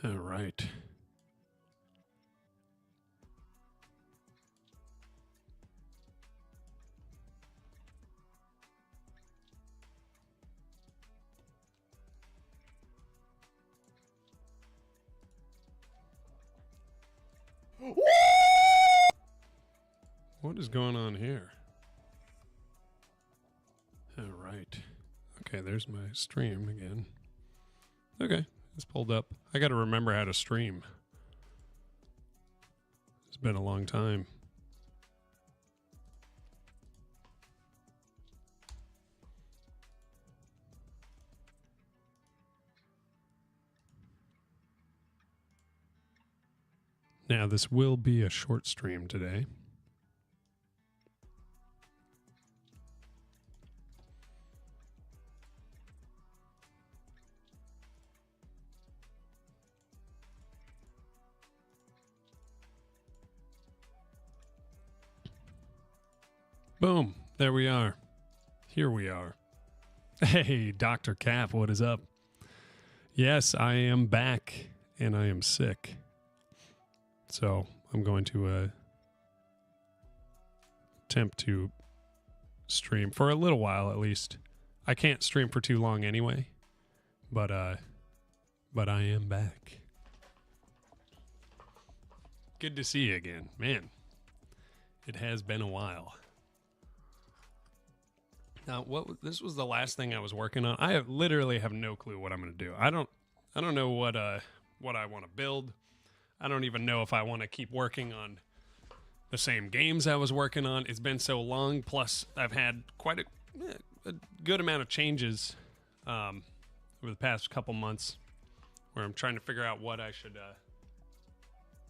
All right. What is going on here? All right. Okay, there's my stream again. Okay, it's pulled up. I got to remember how to stream. It's been a long time. Now, this will be a short stream today. Boom. There we are. Here we are. Hey, Dr. Cap, what is up? Yes, I am back, and I am sick. So I'm going to attempt to stream for a little while at least. I can't stream for too long anyway, but I am back. Good to see you again, man. It has been a while. Now, this was the last thing I was working on. I literally have no clue what I'm going to do. I don't know what I want to build. I don't even know if I want to keep working on the same games I was working on. It's been so long. Plus, I've had quite a good amount of changes over the past couple months, where I'm trying to figure out what I should,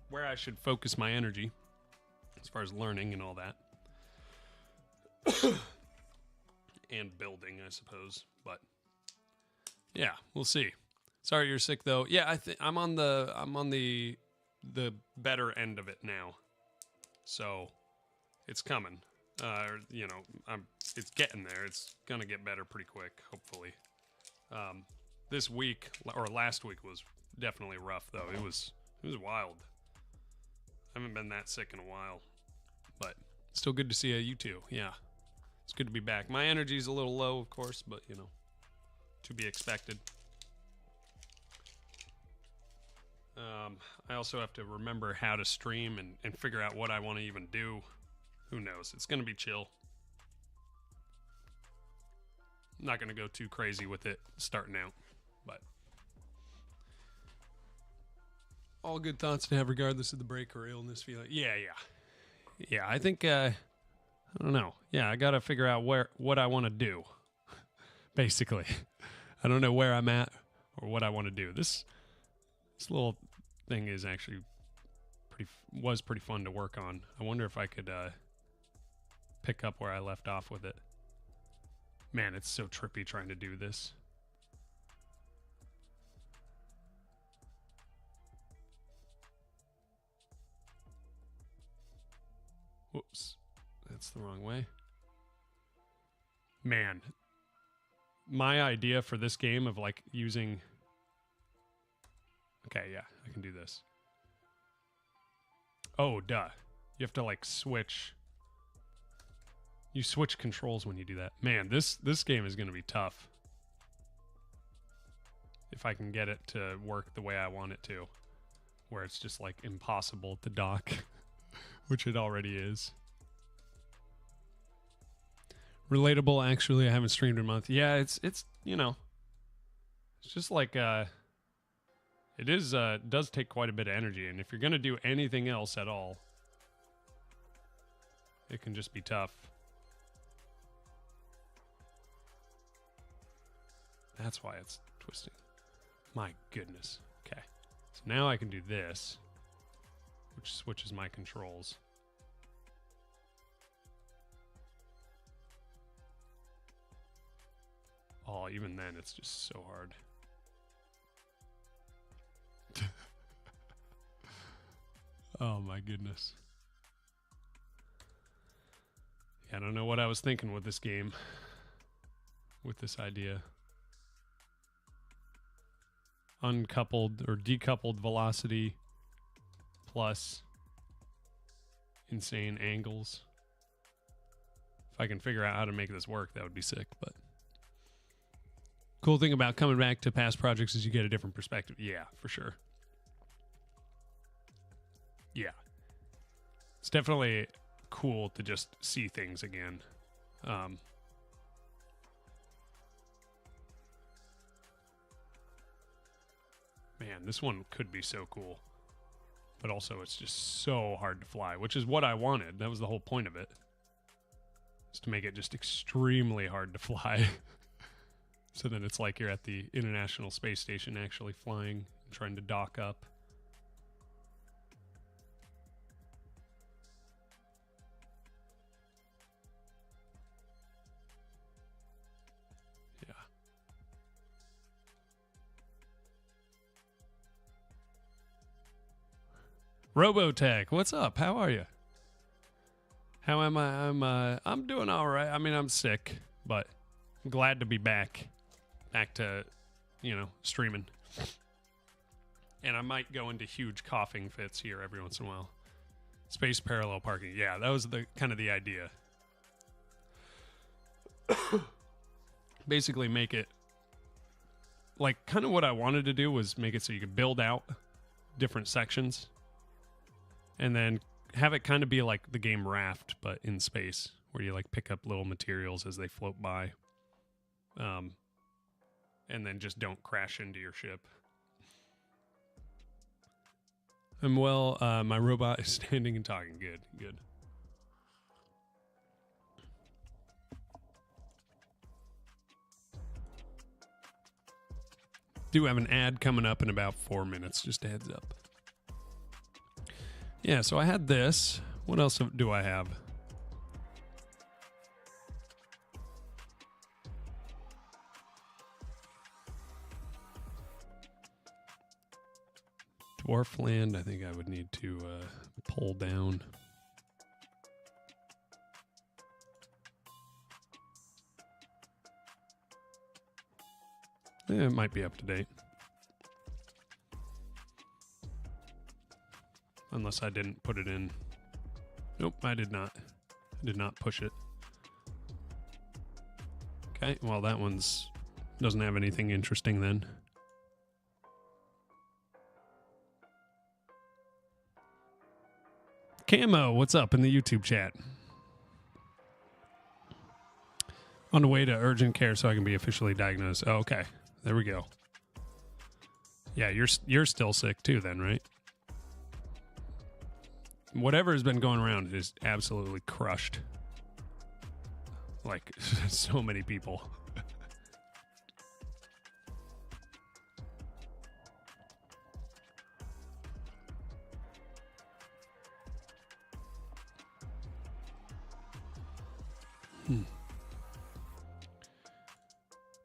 where I should focus my energy as far as learning and all that. And building, I suppose, but yeah, we'll see. Sorry you're sick though. Yeah, I'm on the better end of it now, so it's coming. It's getting there. It's gonna get better pretty quick, hopefully. This week or last week was definitely rough though. It was wild. I haven't been that sick in a while, but still good to see you two. Yeah. It's good to be back. My energy's a little low, of course, but, to be expected. I also have to remember how to stream and figure out what I want to even do. Who knows? It's going to be chill. I'm not going to go too crazy with it starting out, but all good thoughts to have regardless of the break or illness feeling. Yeah, I think... I don't know. Yeah, I got to figure out what I want to do, basically. I don't know where I'm at or what I want to do. This little thing is actually was pretty fun to work on. I wonder if I could pick up where I left off with it. Man, it's so trippy trying to do this. Whoops. That's the wrong way. Man, my idea for this game of like using... Okay, yeah, I can do this. Oh, duh. You have to like switch... You switch controls when you do that. Man, this game is going to be tough. If I can get it to work the way I want it to. Where it's just like impossible to dock. Which it already is. Relatable, actually. I haven't streamed in a month. Yeah, it's it's just like it does take quite a bit of energy, and if you're gonna do anything else at all, it can just be tough. That's why it's twisting. My goodness. Okay. So now I can do this, which switches my controls. Oh, even then, it's just so hard. Oh, my goodness. Yeah, I don't know what I was thinking with this game. With this idea. uncoupled or decoupled velocity plus insane angles. If I can figure out how to make this work, that would be sick. But cool thing about coming back to past projects is you get a different perspective. Yeah, for sure. Yeah. It's definitely cool to just see things again. Man, this one could be so cool. But also it's just so hard to fly, which is what I wanted. That was the whole point of it. Is to make it just extremely hard to fly. So then it's like you're at the International Space Station actually flying, trying to dock up. Yeah. Robotech, what's up? How are you? How am I? I'm doing all right. I mean, I'm sick, but I'm glad to be back to, streaming. And I might go into huge coughing fits here every once in a while. Space parallel parking. Yeah, that was the kind of the idea. Basically make it like kind of what I wanted to do was make it so you could build out different sections and then have it kind of be like the game Raft, but in space, where you like pick up little materials as they float by. And then just don't crash into your ship. I'm well, my robot is standing and talking. Good, good. Do have an ad coming up in about 4 minutes, just a heads up. Yeah, so I had this. What else do I have? Dwarfland, I think I would need to pull down. Yeah, it might be up to date. Unless I didn't put it in. Nope, I did not. I did not push it. Okay, well that one's doesn't have anything interesting then. Camo, what's up in the YouTube chat? On the way to urgent care so I can be officially diagnosed. Oh, okay, there we go. Yeah, you're still sick too then, right? Whatever has been going around is absolutely crushed. Like, so many people.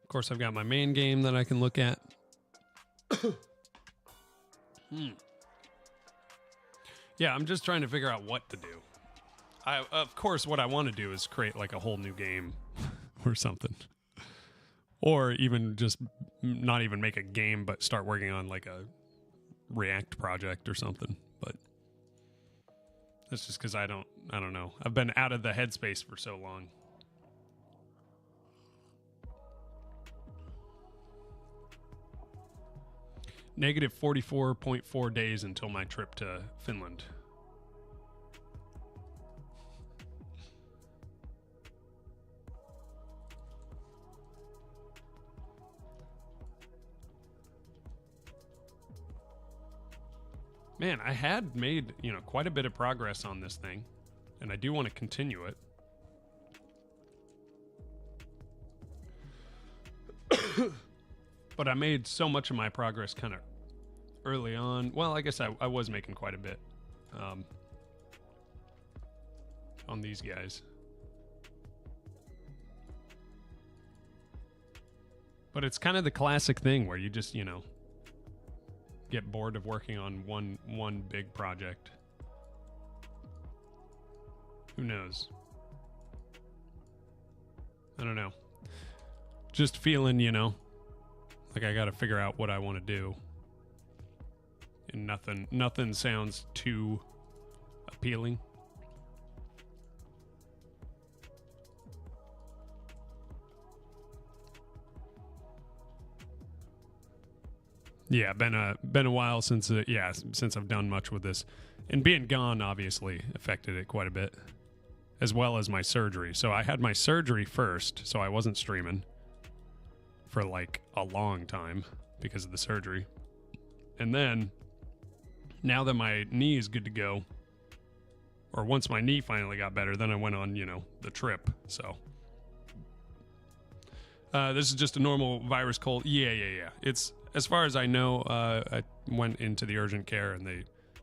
Of course, I've got my main game that I can look at. Yeah, I'm just trying to figure out what to do. Of course, what I want to do is create like a whole new game or something. Or even just not even make a game, but start working on like a React project or something. But that's just because I don't know. I've been out of the headspace for so long. Negative 44.4 days until my trip to Finland. Man, I had made, quite a bit of progress on this thing, and I do want to continue it. But I made so much of my progress kind of early on. Well, I guess I was making quite a bit on these guys. But it's kind of the classic thing where you just, get bored of working on one big project. Who knows? I don't know. Just feeling, like I got to figure out what I want to do. and nothing sounds too appealing. Yeah, been a while since I've done much with this, and being gone obviously affected it quite a bit, as well as my surgery. So I had my surgery first, so I wasn't streaming for like a long time because of the surgery, and then now that my knee is good to go, or once my knee finally got better, then I went on the trip. So this is just a normal virus cold. Yeah. It's, as far as I know, I went into the urgent care, and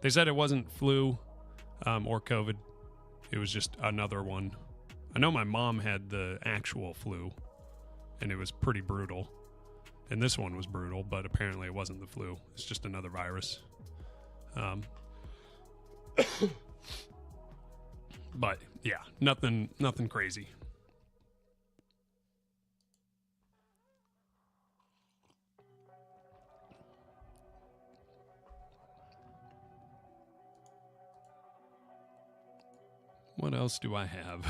they said it wasn't flu or COVID. It was just another one. I know my mom had the actual flu, and it was pretty brutal. And this one was brutal, but apparently it wasn't the flu. It's just another virus. But yeah, nothing crazy. What else do I have?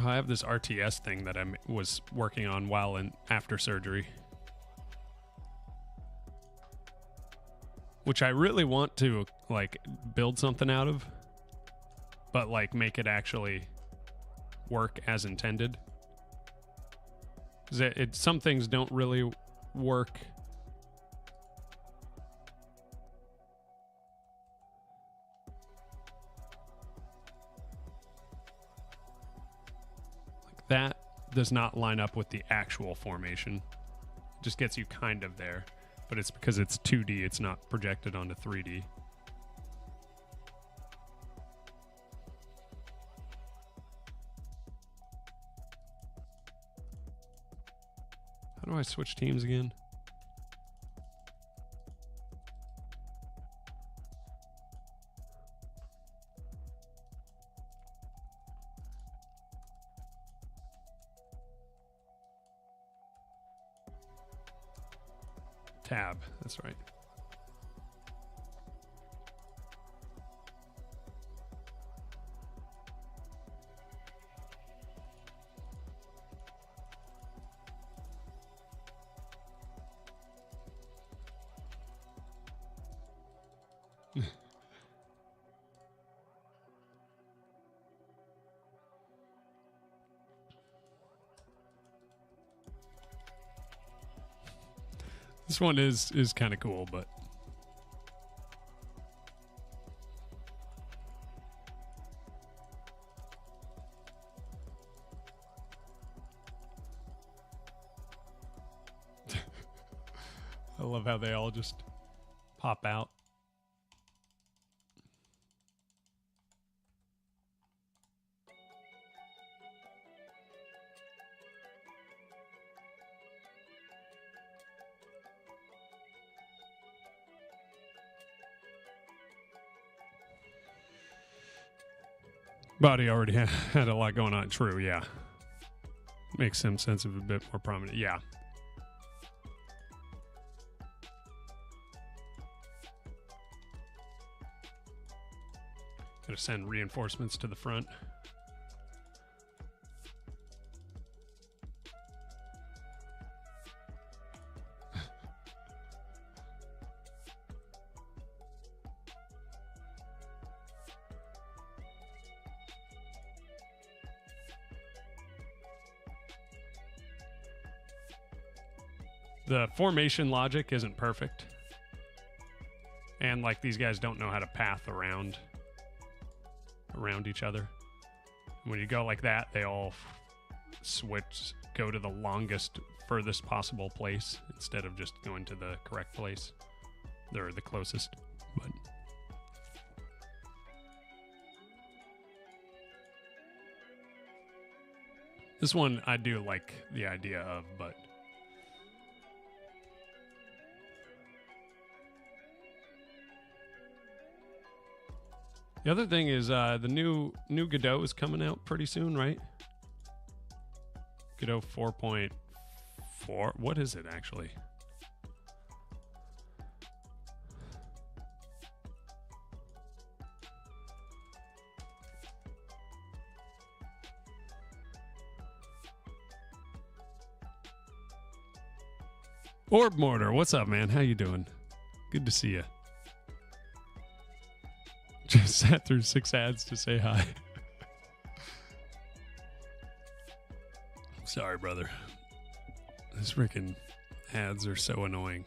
I have this RTS thing that I was working on while after surgery, which I really want to like build something out of, but like make it actually work as intended. Some things don't really work. Like that does not line up with the actual formation. It just gets you kind of there, but it's because it's 2D, it's not projected onto 3D. How do I switch teams again? Tab, that's right. This one is kind of cool, but I love how they all just pop out. Body already had a lot going on. True, yeah. Makes him sense of a bit more prominent. Yeah. Gotta send reinforcements to the front. The formation logic isn't perfect. And like these guys don't know how to path around each other. When you go like that, they all go to the longest, furthest possible place instead of just going to the correct place. They're the closest, but this one I do like the idea of, but The other thing is the new Godot is coming out pretty soon, right? Godot 4.4. What is it actually? Orb Mortar, what's up, man? How you doing? Good to see you. Just sat through 6 ads to say hi. Sorry, brother. These freaking ads are so annoying.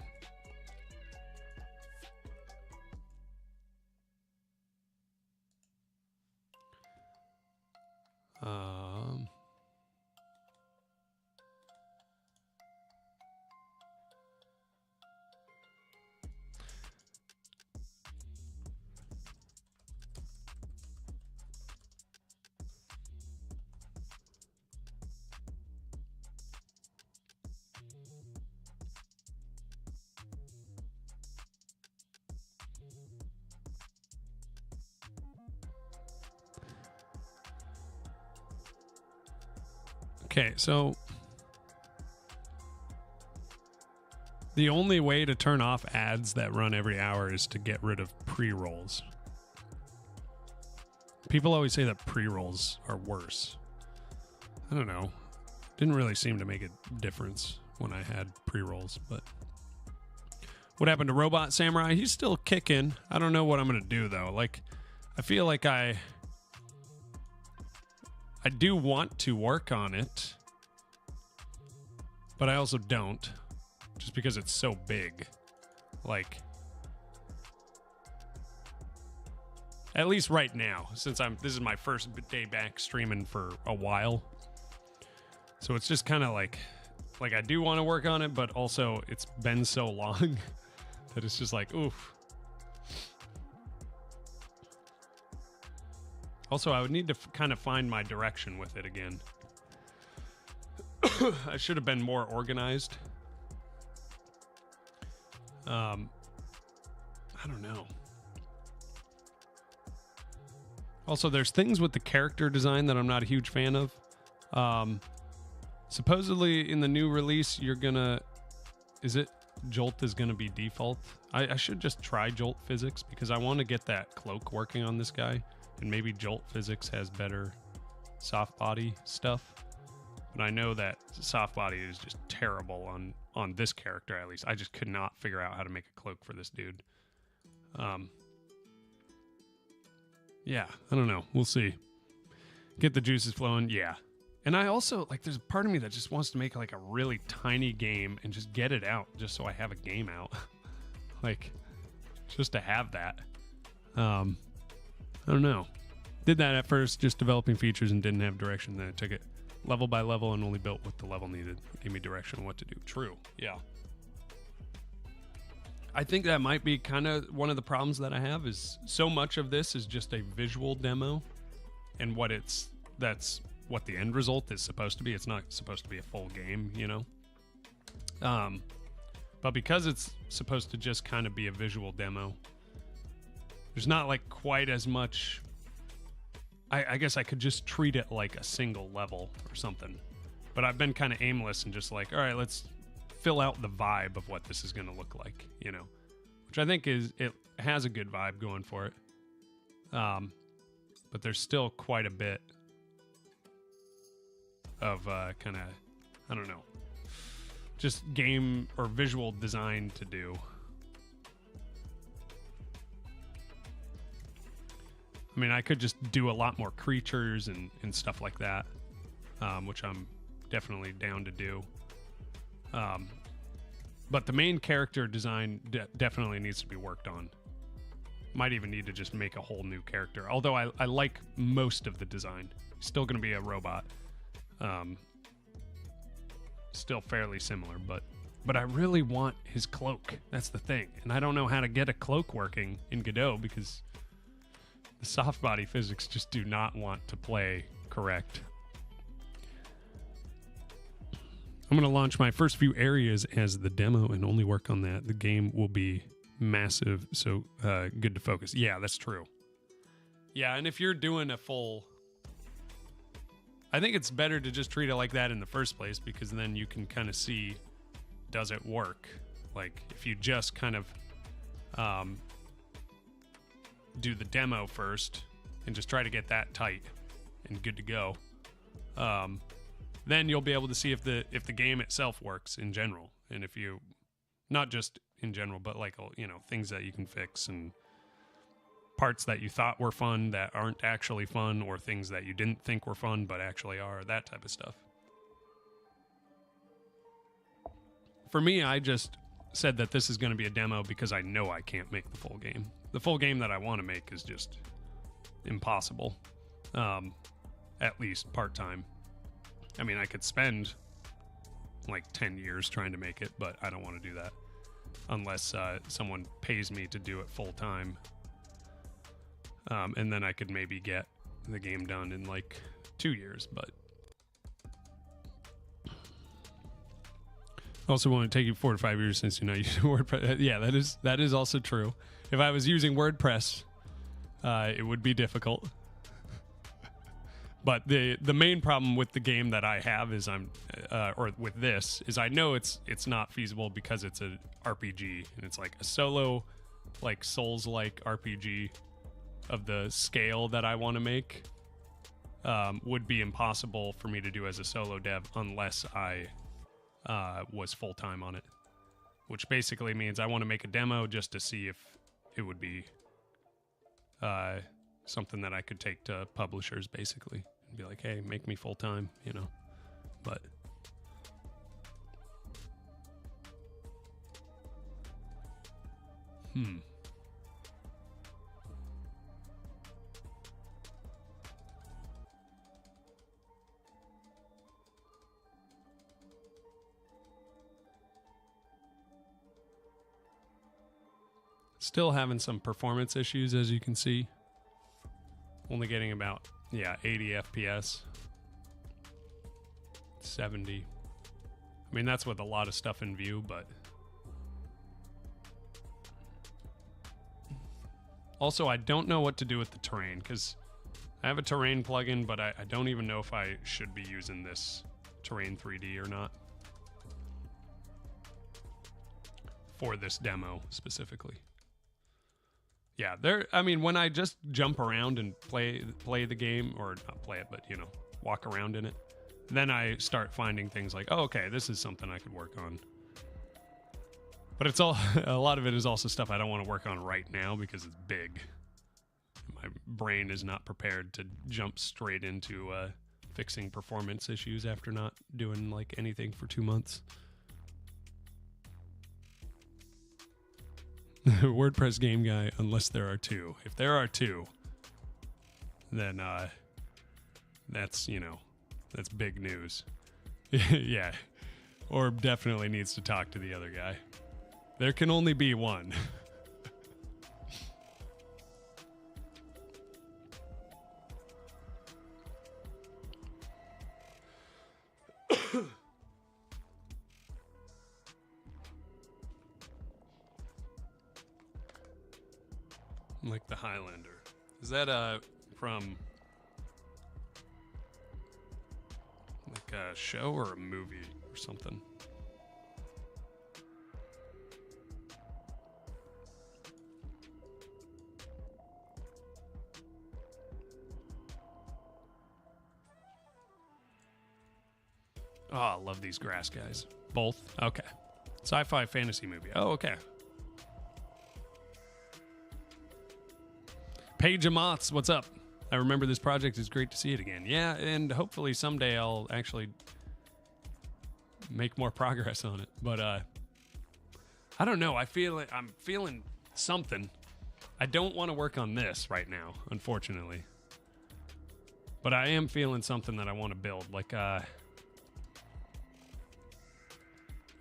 Okay, so the only way to turn off ads that run every hour is to get rid of pre-rolls. People always say that pre-rolls are worse. I don't know. Didn't really seem to make a difference when I had pre-rolls, but what happened to Robot Samurai? He's still kicking. I don't know what I'm going to do, though. Like, I feel like I do want to work on it, but I also don't, just because it's so big. Like, at least right now, since this is my first day back streaming for a while. So it's just kind of like I do want to work on it, but also it's been so long that it's just like, oof. Also, I would need to kind of find my direction with it again. I should have been more organized. I don't know. Also, there's things with the character design that I'm not a huge fan of. Supposedly, in the new release, Jolt is gonna be default? I should just try Jolt physics, because I want to get that cloak working on this guy. And maybe Jolt physics has better soft body stuff. But I know that soft body is just terrible on this character, at least. I just could not figure out how to make a cloak for this dude. Yeah, I don't know. We'll see. Get the juices flowing, yeah. And I also, like, there's a part of me that just wants to make, like, a really tiny game and just get it out, just so I have a game out. Like, just to have that. I don't know. Did that at first, just developing features and didn't have direction. Then I took it level by level and only built what the level needed. Gave me direction on what to do. True. Yeah. I think that might be kind of one of the problems that I have, is so much of this is just a visual demo, and that's what the end result is supposed to be. It's not supposed to be a full game, you know? But because it's supposed to just kind of be a visual demo, there's not like quite as much. I guess I could just treat it like a single level or something. But I've been kind of aimless and just like, all right, let's fill out the vibe of what this is going to look like, you know? Which I think it has a good vibe going for it. But there's still quite a bit of kind of, I don't know, just game or visual design to do. I mean, I could just do a lot more creatures and stuff like that, which I'm definitely down to do. But the main character design definitely needs to be worked on. Might even need to just make a whole new character. Although I like most of the design. Still going to be a robot. Still fairly similar, but I really want his cloak. That's the thing. And I don't know how to get a cloak working in Godot, because the soft body physics just do not want to play correct. I'm going to launch my first few areas as the demo and only work on that. The game will be massive, so good to focus. Yeah, that's true. Yeah, and if you're doing a full... I think it's better to just treat it like that in the first place, because then you can kind of see, does it work? Like, if you just kind of do the demo first and just try to get that tight and good to go, then you'll be able to see if the game itself works in general. And if you... Not just in general, but like, you know, things that you can fix and parts that you thought were fun that aren't actually fun, or things that you didn't think were fun but actually are, that type of stuff. For me, I just said that this is going to be a demo because I know I can't make the full game. The full game that I want to make is just impossible, at least part-time. I mean, I could spend like 10 years trying to make it, but I don't want to do that unless someone pays me to do it full-time. And then I could maybe get the game done in like 2 years, but also want to take you 4 to 5 years since you're not using WordPress. Yeah, that is also true. If I was using WordPress, it would be difficult. But the main problem with the game that I have is or with this is I know it's not feasible because it's a RPG, and it's like a solo, like Souls-like RPG of the scale that I want to make. Would be impossible for me to do as a solo dev unless I was full-time on it, which basically means I want to make a demo just to see if it would be something that I could take to publishers, basically, and be like, hey, make me full-time, you know. But still having some performance issues, as you can see. Only getting about, 80 FPS. 70. I mean, that's with a lot of stuff in view, but... Also, I don't know what to do with the terrain, because I have a terrain plugin, but I don't even know if I should be using this terrain 3D or not. For this demo, specifically. Yeah, I mean, when I just jump around and play the game, or not play it, but, you know, walk around in it, then I start finding things like, oh, okay, this is something I could work on. But it's a lot of it is also stuff I don't want to work on right now because it's big. My brain is not prepared to jump straight into fixing performance issues after not doing, like, anything for 2 months. WordPress game guy, unless there are two. If there are two, then that's, you know, that's big news. Yeah. Orb definitely needs to talk to the other guy. There can only be one. Like the Highlander. Is that from like a show or a movie or something? Oh, I love these grass guys. Both? Okay. Sci-fi fantasy movie. Oh, okay. Paige Amoths, what's up? I remember this project. It's great to see it again. Yeah, and hopefully someday I'll actually make more progress on it. But I don't know. I'm feeling something. I don't want to work on this right now, unfortunately. But I am feeling something that I want to build. Like, I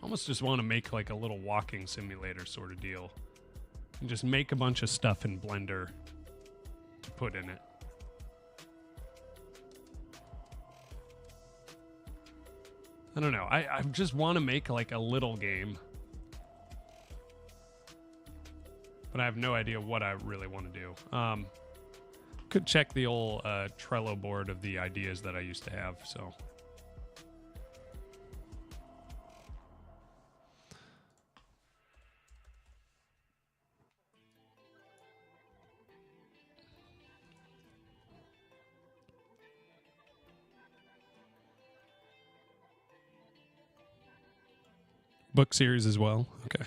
almost just want to make like a little walking simulator sort of deal. And just make a bunch of stuff in Blender to put in it. I don't know. I just want to make like a little game. But I have no idea what I really want to do. could check the old Trello board of the ideas that I used to have. So. Book series as well. Okay.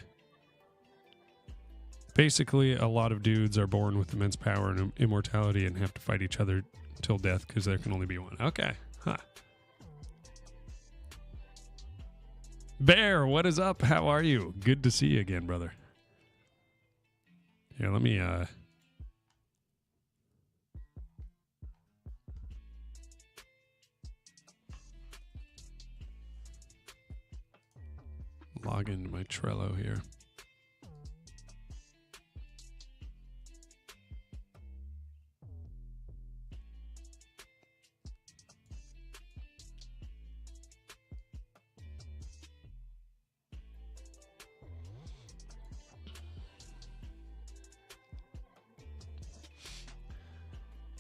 Basically, a lot of dudes are born with immense power and immortality and have to fight each other till death because there can only be one. Okay. Huh. Bear, what is up? How are you? Good to see you again, brother. Here, let me log into my Trello here.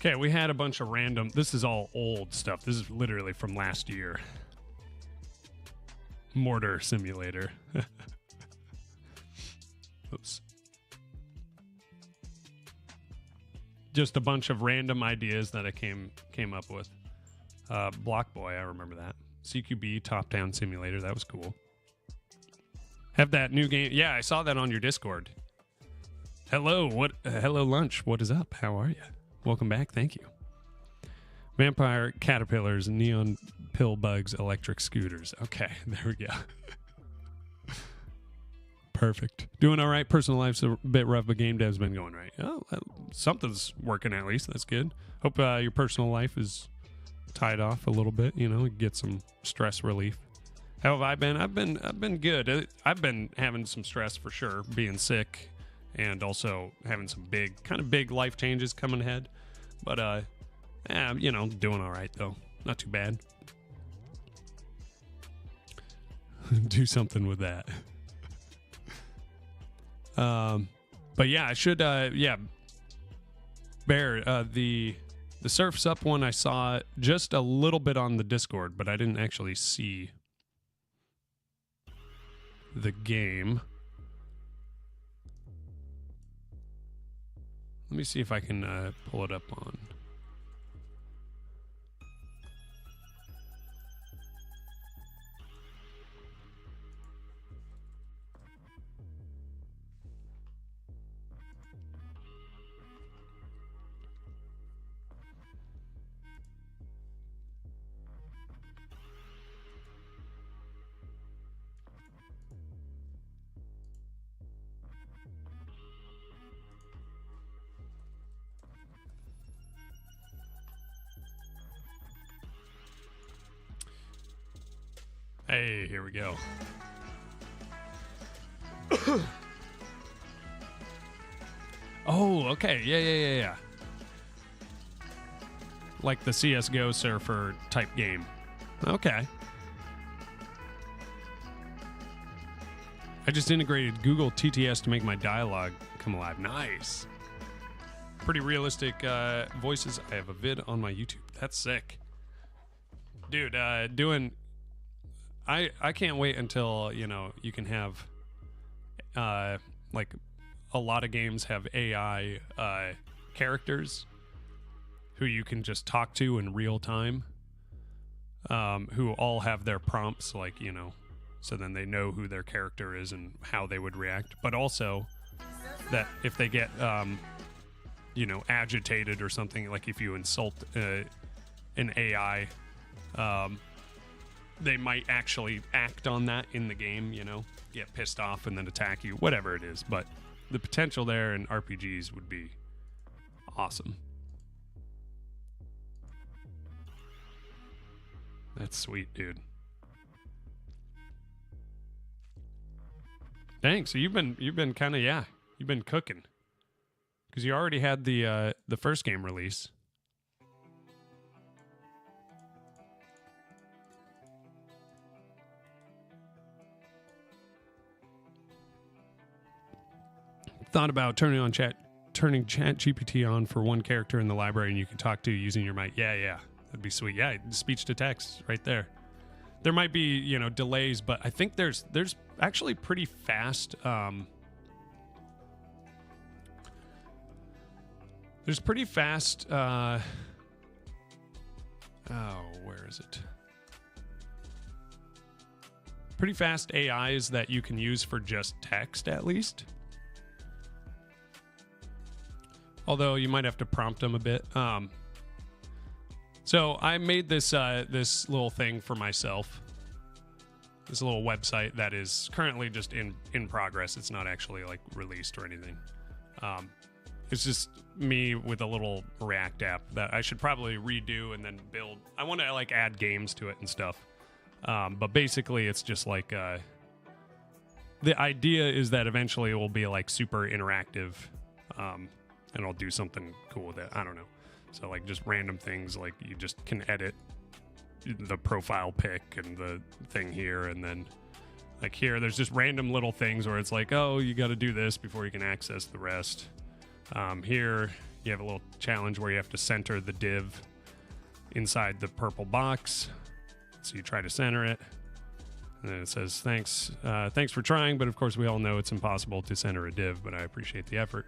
Okay, we had a bunch of random... This is all old stuff. This is literally from last year. Mortar Simulator. Oops. Just a bunch of random ideas that I came up with. Block Boy, I remember that. CQB Top-Down Simulator, that was cool. Have that new game... Yeah, I saw that on your Discord. Hello, hello, Lunch. What is up? How are you? Welcome back. Thank you. Vampire caterpillars, neon pill bugs, electric scooters. Okay, there we go. Perfect. Doing all right. Personal life's a bit rough, but game dev's been going right. Oh, something's working at least. That's good. Hope your personal life is tied off a little bit. You know, get some stress relief. How have I been? I've been good. I've been having some stress for sure, being sick, and also having some big life changes coming ahead. But you know, doing all right though. Not too bad. Do something with that. But yeah, I should. Yeah, Bear. The Surf's Up one I saw just a little bit on the Discord, but I didn't actually see the game. Let me see if I can pull it up on. Hey, here we go. Oh, okay. Yeah. Like the CSGO surfer type game. Okay. I just integrated Google TTS to make my dialogue come alive. Nice. Pretty realistic voices. I have a vid on my YouTube. That's sick. Dude, I can't wait until, you know, you can have, like, a lot of games have AI characters who you can just talk to in real time, who all have their prompts, like, you know, so then they know who their character is and how they would react. But also that if they get, you know, agitated or something, like if you insult an AI, they might actually act on that in the game, you know, get pissed off and then attack you, whatever it is. But the potential there in RPGs would be awesome. That's sweet, dude. Dang, so you've been kind of, yeah, you've been cooking. Because you already had the first game release. Thought about turning on chat turning Chat GPT on for one character in the library and you can talk to using your mic. Yeah. That'd be sweet. Yeah, speech to text right there. There might be, you know, delays, but I think there's actually pretty fast. There's pretty fast. Where is it? Pretty fast AIs that you can use for just text, at least. Although you might have to prompt them a bit. So I made this this little thing for myself. This little website that is currently just in progress. It's not actually like released or anything. It's just me with a little React app that I should probably redo and then build. I want to like add games to it and stuff. But basically it's just like the idea is that eventually it will be like super interactive, and I'll do something cool with it. I don't know. So like just random things, like you just can edit the profile pic and the thing here, and then like here there's just random little things where it's like, oh, you got to do this before you can access the rest. Here you have a little challenge where you have to center the div inside the purple box. So you try to center it, and then it says thanks for trying, but of course we all know it's impossible to center a div, but I appreciate the effort.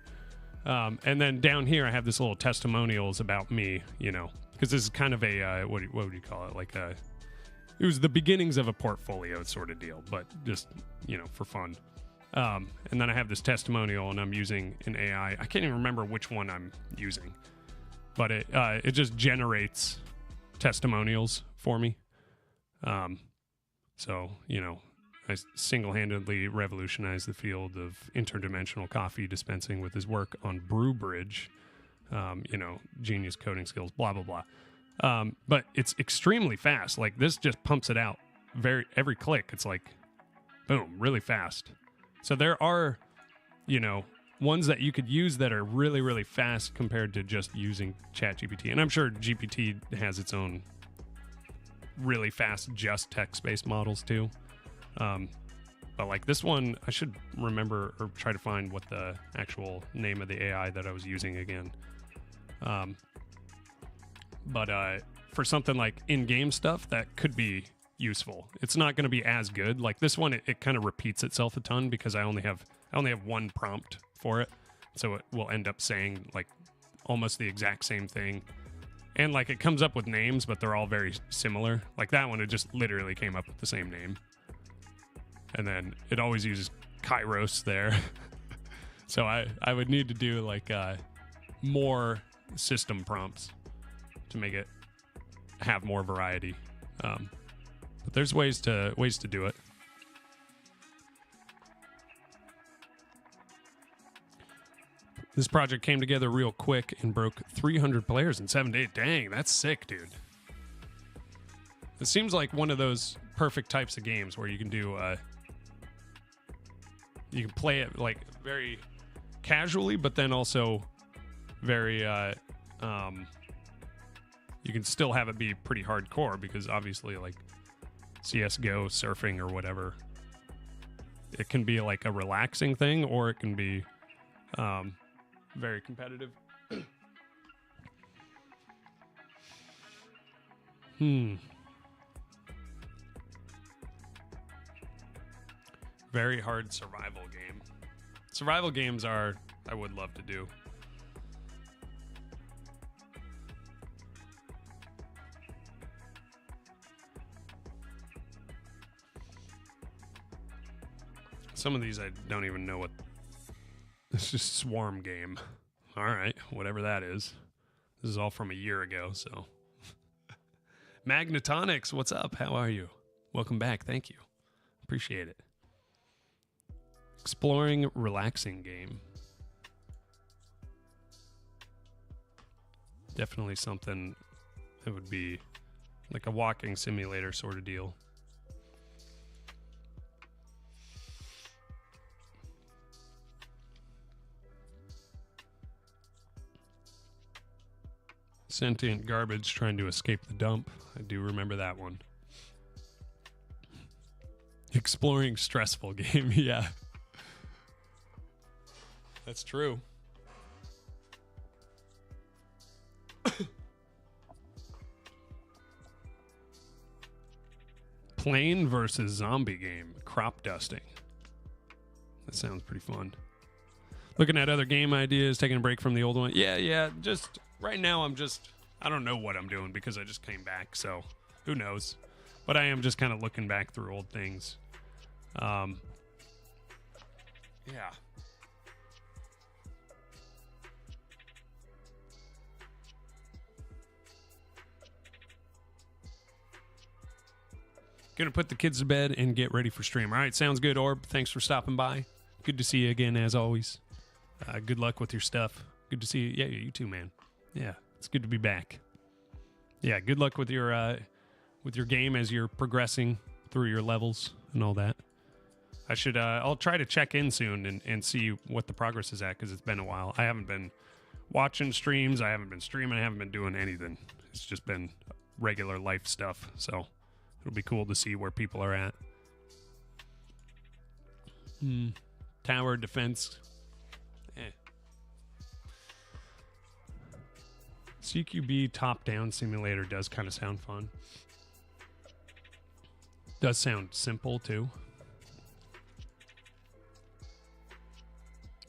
And then down here I have this little testimonials about me, you know, because this is kind of a what would you call it, like it was the beginnings of a portfolio sort of deal, but just, you know, for fun. And then I have this testimonial, and I'm using an AI. I can't even remember which one I'm using, but it just generates testimonials for me. So, you know, I single-handedly revolutionized the field of interdimensional coffee dispensing with his work on BrewBridge. You know, genius coding skills, blah, blah, blah. But it's extremely fast. Like, this just pumps it out every click. It's like, boom, really fast. So there are, you know, ones that you could use that are really, really fast compared to just using ChatGPT. And I'm sure GPT has its own really fast, just text-based models too. But like this one, I should remember or try to find what the actual name of the AI that I was using again. But for something like in-game stuff, that could be useful. It's not going to be as good. Like this one, it kind of repeats itself a ton because I only have one prompt for it. So it will end up saying like almost the exact same thing. And like it comes up with names, but they're all very similar. Like that one, it just literally came up with the same name. And then it always uses Kairos there. So I would need to do like more system prompts to make it have more variety. But there's ways to do it. This project came together real quick and broke 300 players in 7 days. Dang, that's sick, dude. It seems like one of those perfect types of games where you can do, you can play it like very casually, but then also very, you can still have it be pretty hardcore because obviously like CSGO, surfing, or whatever, it can be like a relaxing thing or it can be very competitive. Very hard survival game. Survival games I would love to do. Some of these I don't even know what. It's just Swarm game. All right, whatever that is. This is all from a year ago, so. Magnetonics, what's up? How are you? Welcome back. Thank you. Appreciate it. Exploring relaxing game. Definitely something that would be like a walking simulator sort of deal. Sentient garbage trying to escape the dump. I do remember that one. Exploring stressful game. Yeah. That's true. Plane versus zombie game. Crop dusting. That sounds pretty fun. Looking at other game ideas, taking a break from the old one. Yeah. Just right now, I don't know what I'm doing because I just came back. So who knows? But I am just kind of looking back through old things. Yeah. Gonna put the kids to bed and get ready for stream. All right, sounds good, Orb. Thanks for stopping by. Good to see you again, as always. Good luck with your stuff. Good to see you. Yeah, you too, man. Yeah, it's good to be back. Yeah, good luck with your game as you're progressing through your levels and all that. I'll try to check in soon and see what the progress is at, because it's been a while. I haven't been watching streams. I haven't been streaming. I haven't been doing anything. It's just been regular life stuff. So it'll be cool to see where people are at. Tower defense. CQB top-down simulator does kind of sound fun. Does sound simple, too.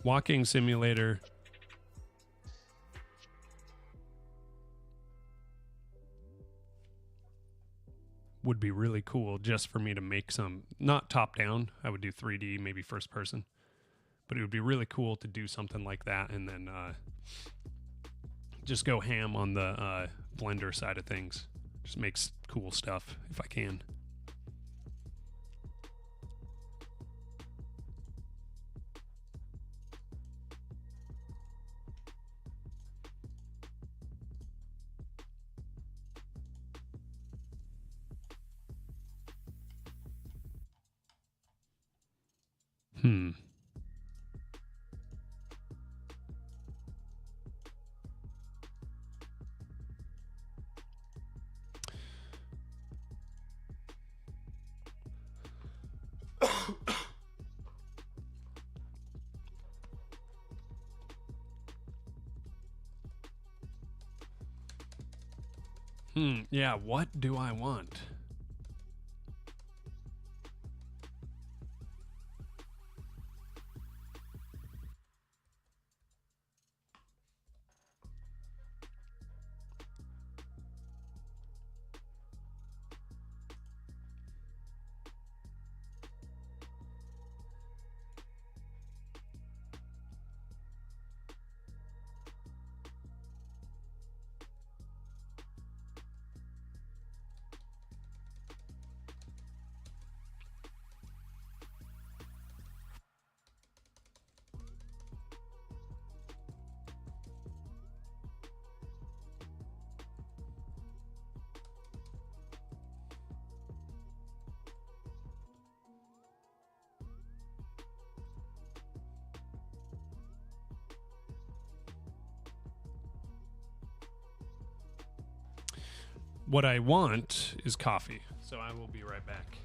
Walking simulator. Would be really cool just for me to make some, not top-down. I would do 3D, maybe first person. But it would be really cool to do something like that and then just go ham on the Blender side of things. Just makes cool stuff if I can. Yeah, what do I want? What I want is coffee, so I will be right back.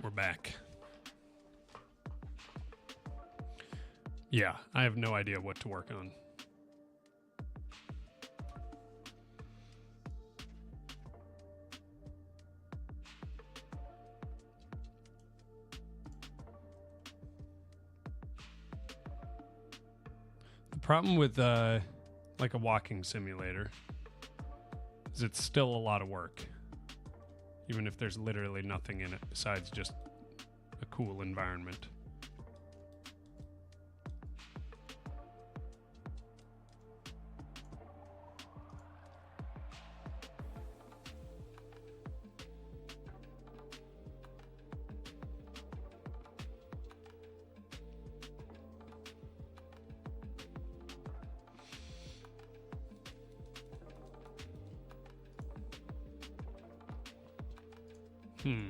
we're back. Yeah, I have no idea what to work on. The problem with like a walking simulator is it's still a lot of work, even if there's literally nothing in it besides just a cool environment. Hmm.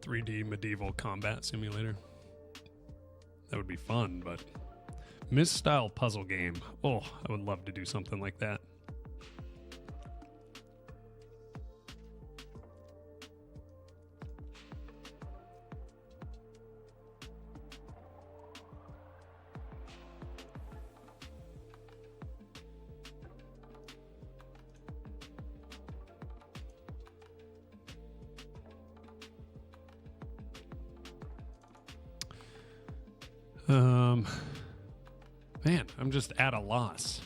.3D medieval combat simulator. That would be fun, but Myst-style puzzle game. Oh, I would love to do something like that. Man, I'm just at a loss.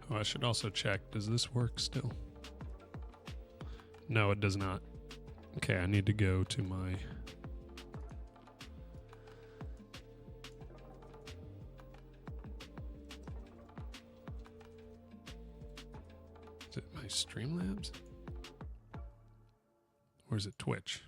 Oh, I should also check. Does this work still? No, it does not. Okay, I need to go to my... Is it my Streamlabs? Or is it Twitch?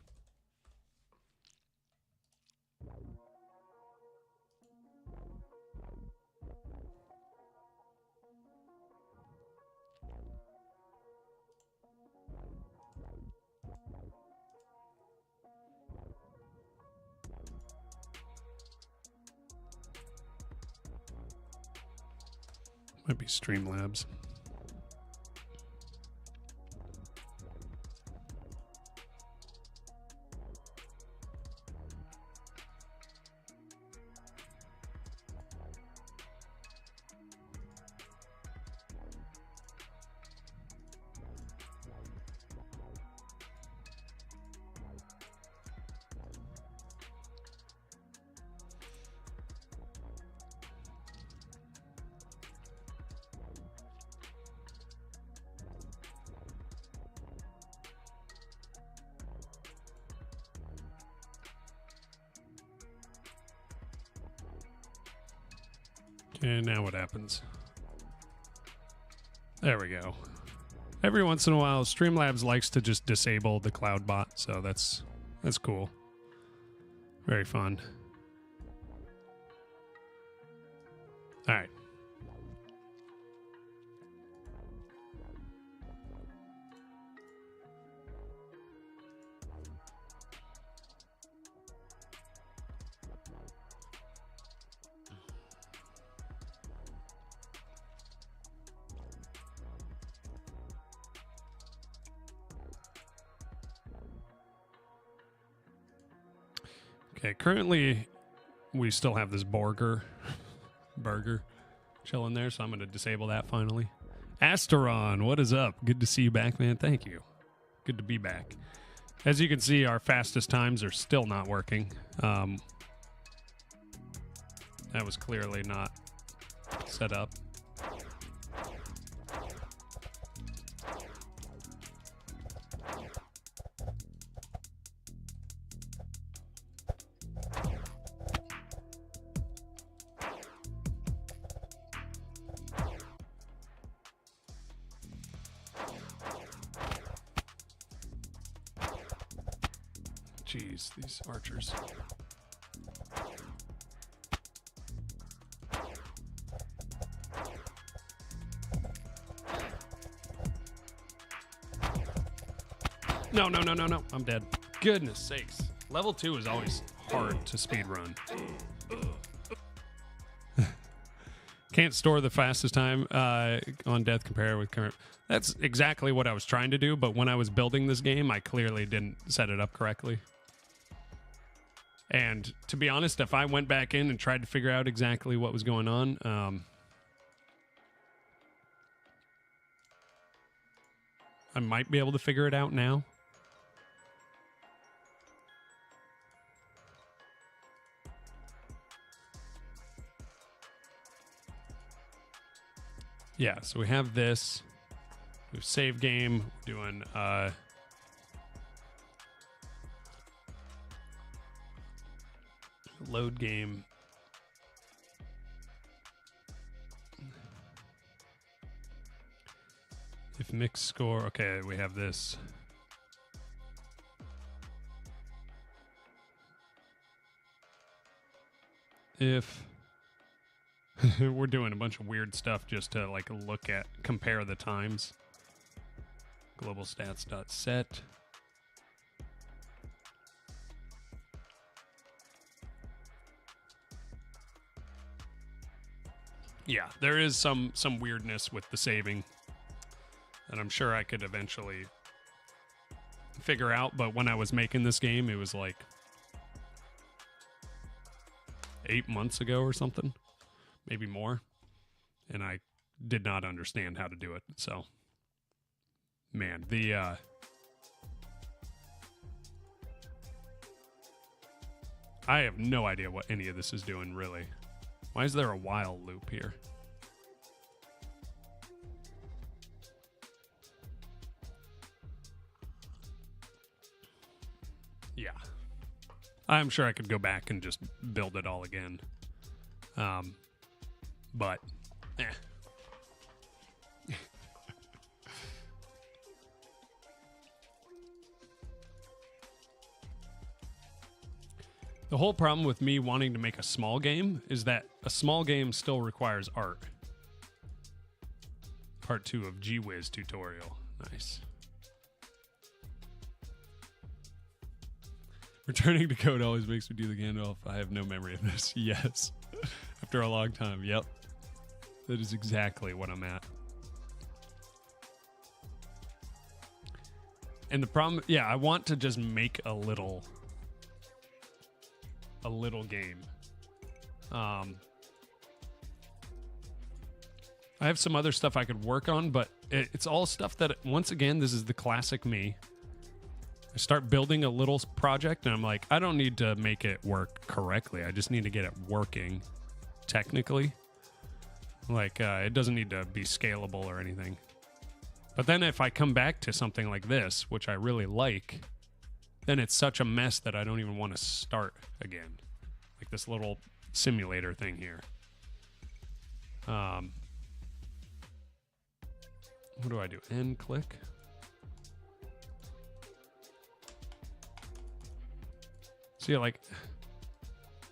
Might be Streamlabs. And now what happens? There we go. Every once in a while, Streamlabs likes to just disable the cloud bot, so that's cool. Very fun. All right. Okay, currently we still have this burger chilling there, so I'm going to disable that finally. Asteron, what is up? Good to see you back, man. Thank you. Good to be back. As you can see, our fastest times are still not working. That was clearly not set up. Jeez, these archers. No, no, no, no, no. I'm dead. Goodness sakes. Level 2 is always hard to speedrun. Can't store the fastest time on death compared with current. That's exactly what I was trying to do, but when I was building this game, I clearly didn't set it up correctly. And to be honest, if I went back in and tried to figure out exactly what was going on, I might be able to figure it out now. Yeah, so we have this. We have save game. We're doing load game. If mix score, okay, we have this. If we're doing a bunch of weird stuff just to like look at, compare the times. Global stats.set. Yeah, there is some weirdness with the saving that I'm sure I could eventually figure out, but when I was making this game, it was like 8 months ago or something, maybe more, and I did not understand how to do it. So, man, the I have no idea what any of this is doing, really. Why is there a while loop here? Yeah. I'm sure I could go back and just build it all again. But, eh. The whole problem with me wanting to make a small game is that a small game still requires art. Part 2 of G-Wiz tutorial. Nice. Returning to code always makes me do the Gandalf. I have no memory of this. Yes. After a long time. Yep. That is exactly what I'm at. And the problem, yeah, I want to just make a little game. I have some other stuff I could work on, but it's all stuff that, once again, this is the classic me. I start building a little project and I'm like, I don't need to make it work correctly. I just need to get it working technically. Like, it doesn't need to be scalable or anything. But then if I come back to something like this, which I really like, then it's such a mess that I don't even want to start again. Like this little simulator thing here. What do I do? End click? See, like,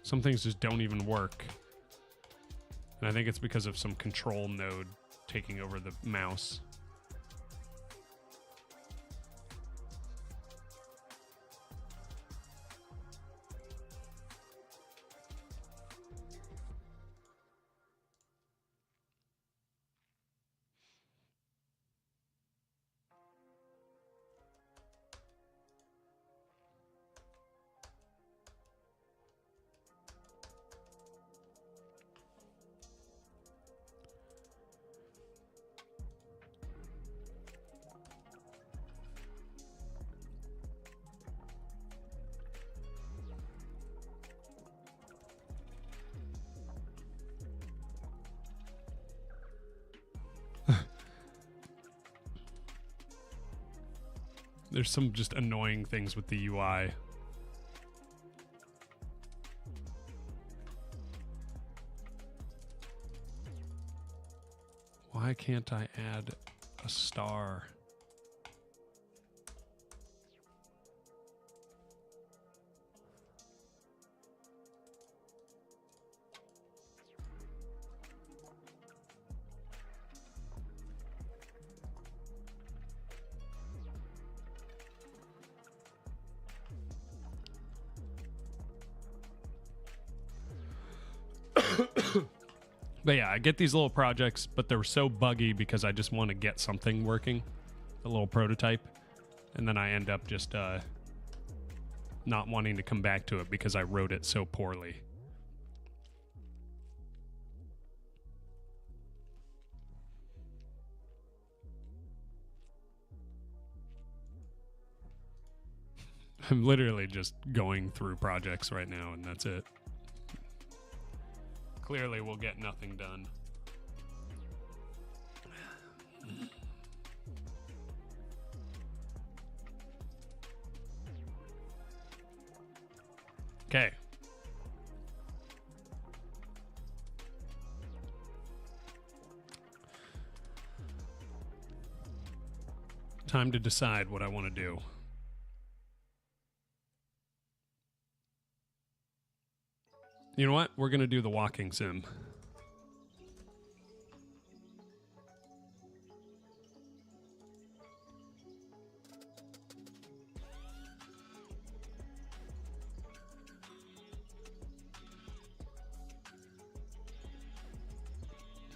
some things just don't even work. And I think it's because of some control node taking over the mouse. There's some just annoying things with the UI. Why can't I add a star? But yeah, I get these little projects, but they're so buggy because I just want to get something working, a little prototype, and then I end up just not wanting to come back to it because I wrote it so poorly. I'm literally just going through projects right now, and that's it. Clearly, we'll get nothing done. Okay. Time to decide what I want to do. You know what? We're going to do the walking sim.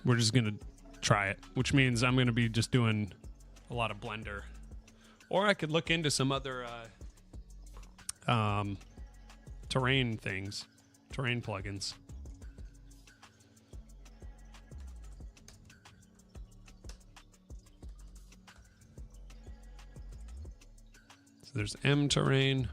We're just going to try it, which means I'm going to be just doing a lot of Blender. Or I could look into some other terrain things. Terrain plugins. So there's M terrain.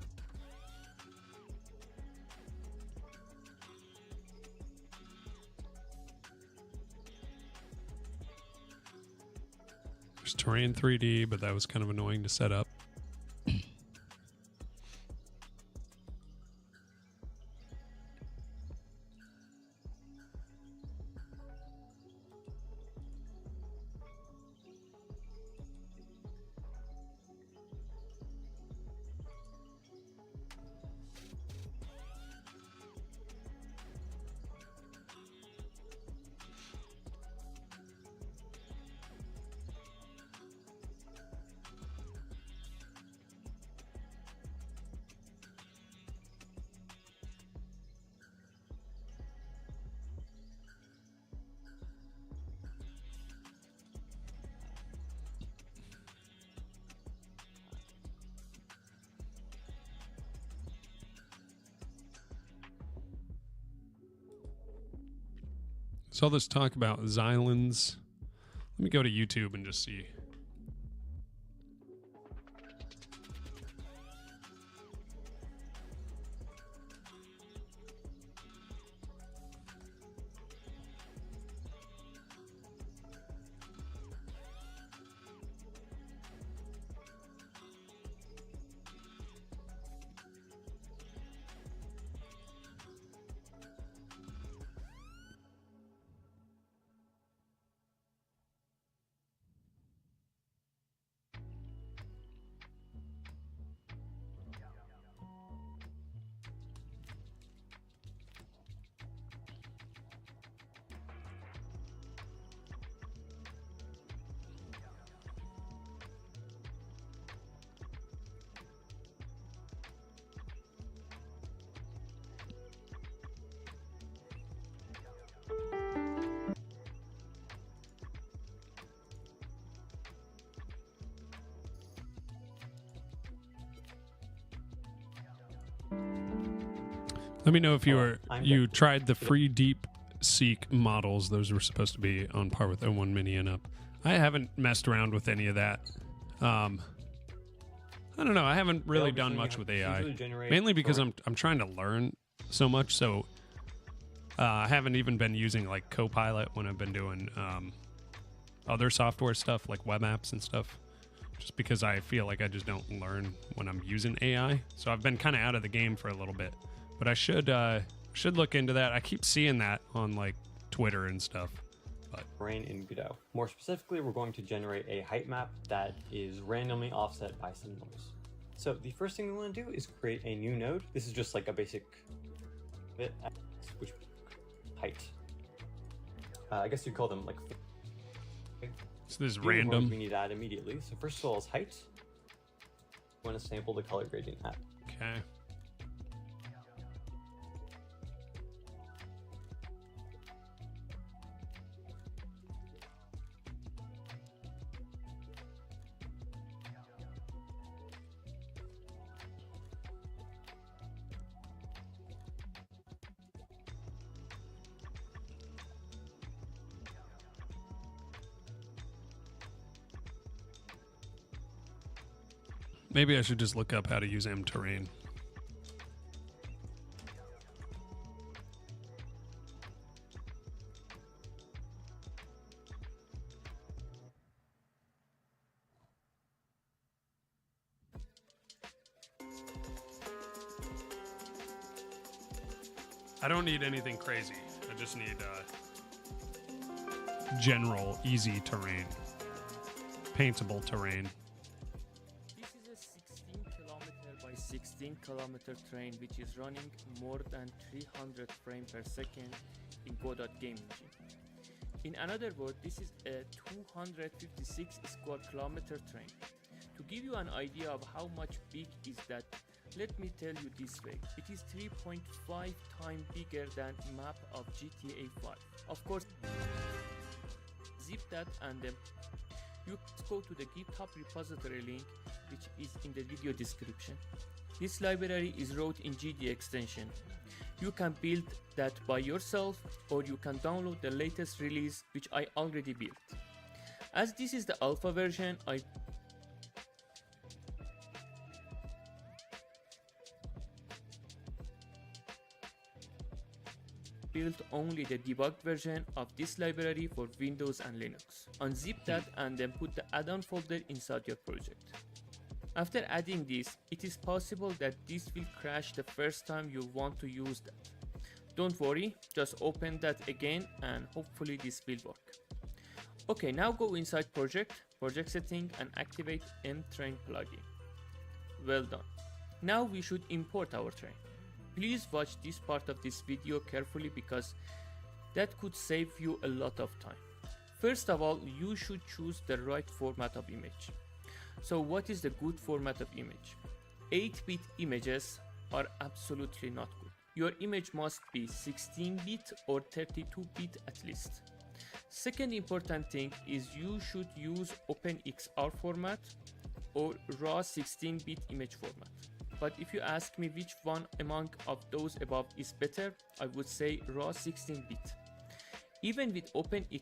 There's terrain 3D, but that was kind of annoying to set up. So all this talk about Xylons. Let me go to YouTube and just see. Let me know if you tried the free deep seek models. Those were supposed to be on par with O1 Mini and up. I haven't messed around with any of that. I don't know. I haven't really done much with AI, mainly because I'm trying to learn so much. So I haven't even been using like Copilot when I've been doing other software stuff like web apps and stuff. Just because I feel like I just don't learn when I'm using AI. So I've been kind of out of the game for a little bit. But I should look into that. I keep seeing that on like Twitter and stuff. Marine in Godot. More specifically, we're going to generate a height map that is randomly offset by some noise. So the first thing we want to do is create a new node. This is just like a basic bit, which height. I guess you'd call them like. So this is random. We need to add immediately. So first of all is height. We want to sample the color gradient at. Okay. Maybe I should just look up how to use M-Terrain. I don't need anything crazy. I just need general, easy terrain. Paintable terrain. This is a 16 kilometer by 16 kilometer train which is running more than 300 frames per second in Godot game engine. In another word, this is a 256 square kilometer train. To give you an idea of how much big is that, let me tell you this way. It is 3.5 times bigger than map of GTA 5. Of course, zip that and then you go to the GitHub repository link which is in the video description. This library is wrote in GD extension. You can build that by yourself or you can download the latest release which I already built. As this is the alpha version, I built only the debugged version of this library for Windows and Linux. Unzip that and then put the add-on folder inside your project. After adding this, it is possible that this will crash the first time you want to use that. Don't worry, just open that again and hopefully this will work. Okay, now go inside project setting and activate M-Train plugin. Well done. Now we should import our train. Please watch this part of this video carefully because that could save you a lot of time. First of all, you should choose the right format of image. So what is the good format of image? 8-bit images are absolutely not good. Your image must be 16-bit or 32-bit at least. Second important thing is you should use OpenXR format or raw 16-bit image format. But if you ask me which one among of those above is better, I would say raw 16-bit. Even with OpenXR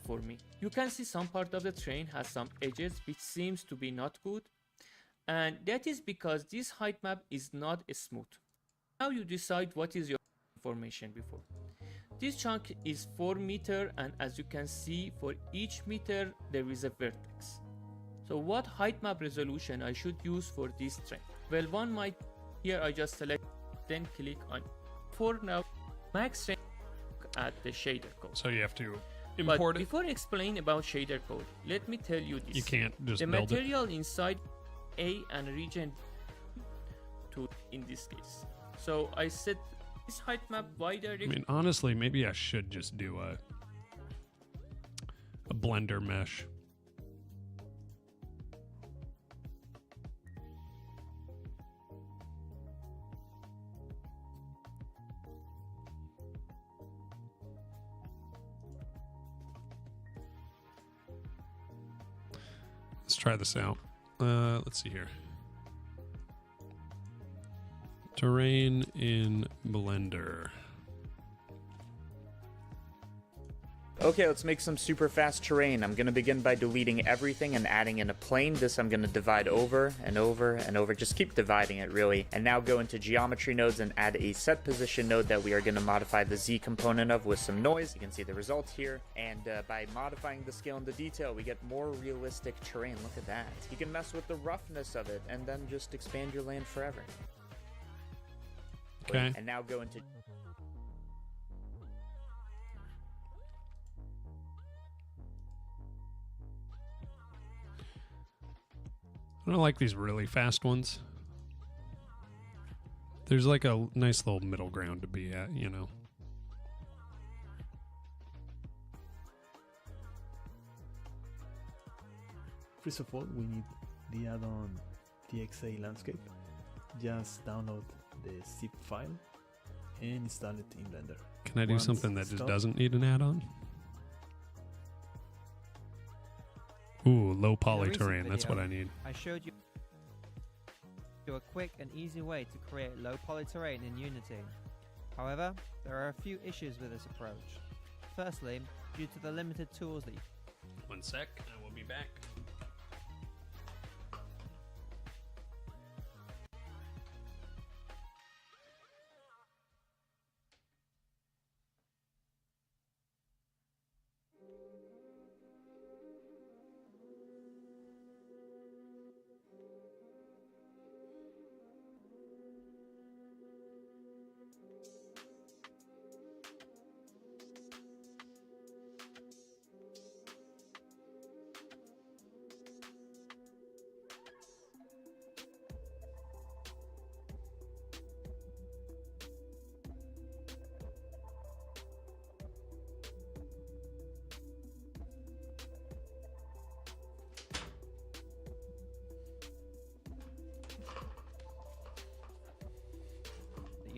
for me, you can see some part of the train has some edges which seems to be not good, and that is because this height map is not smooth. Now you decide what is your information before. This chunk is 4 meter, and as you can see, for each meter there is a vertex. So what height map resolution I should use for this train? Well, one might, here I just select, then click on. For now, max train at the shader code. So you have to import But it. before I explain about shader code, let me tell you this. You can't just the build it. material inside A and region 2 in this case. So I set this height map wider. I mean, honestly, maybe I should just do a blender mesh. Let's try this out. Let's see here. Terrain in Blender. Okay, let's make some super fast terrain. I'm going to begin by deleting everything and adding in a plane. This I'm going to divide over and over and over. Just keep dividing it, really. And now go into geometry nodes and add a set position node that we are going to modify the Z component of with some noise. You can see the result here. And by modifying the scale and the detail, we get more realistic terrain. Look at that. You can mess with the roughness of it and then just expand your land forever. Okay. And now go into... I don't like these really fast ones. There's like a nice little middle ground to be at, you know. First of all, we need the add-on TXA landscape. Just download the zip file and install it in Blender. Can I do Once something that just installed- doesn't need an add-on? Ooh, low poly recent terrain. That's video, what I need. I showed you a quick and easy way to create low poly terrain in Unity. However, there are a few issues with this approach. Firstly, due to the limited tools that you 1 sec, I will be back.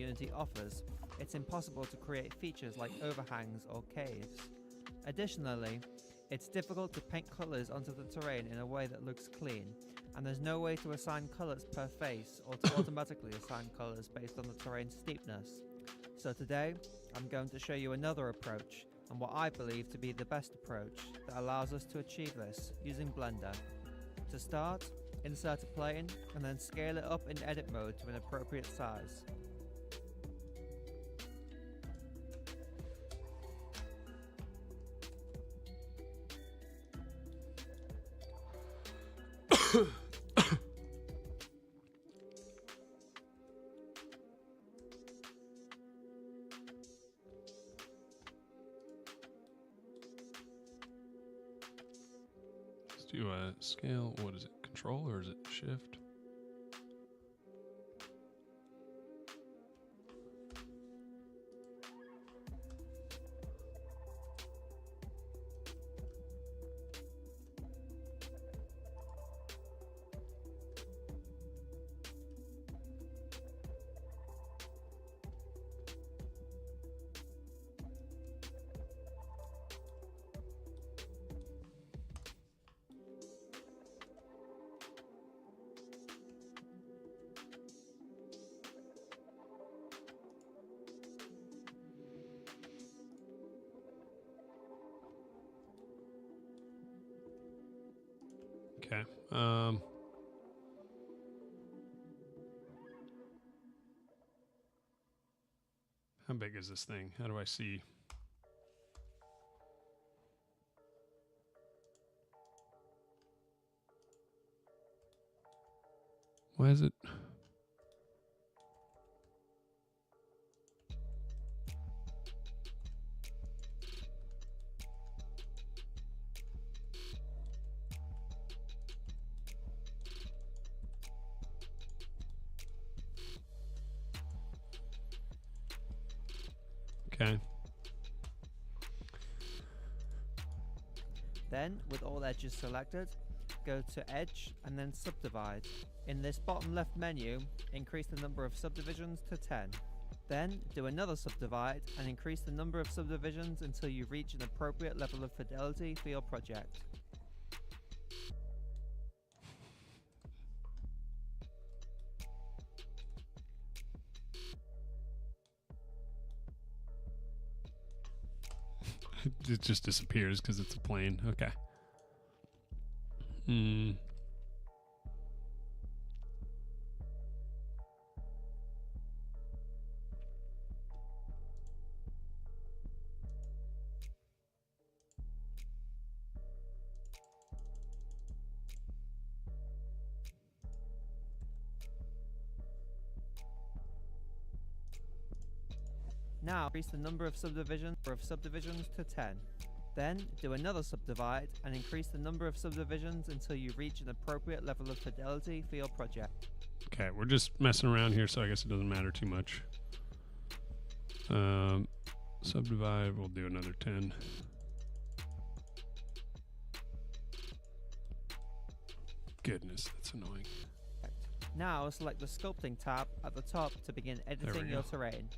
Unity offers, it's impossible to create features like overhangs or caves. Additionally, it's difficult to paint colours onto the terrain in a way that looks clean, and there's no way to assign colours per face or to automatically assign colours based on the terrain's steepness. So today, I'm going to show you another approach, and what I believe to be the best approach that allows us to achieve this using Blender. To start, insert a plane and then scale it up in edit mode to an appropriate size. Let's do a scale. What is it? Control or is it shift? Okay. How big is this thing? How do I see? Why is it? Okay. Then, with all edges selected, go to Edge and then Subdivide. In this bottom left menu, increase the number of subdivisions to 10. Then, do another subdivide and increase the number of subdivisions until you reach an appropriate level of fidelity for your project. It just disappears because it's a plane. Okay. Now, increase the number of subdivisions to 10. Then, do another subdivide and increase the number of subdivisions until you reach an appropriate level of fidelity for your project. Okay, we're just messing around here, so I guess it doesn't matter too much. Subdivide, we'll do another 10. Goodness, that's annoying. Now, select the Sculpting tab at the top to begin editing go. your terrain.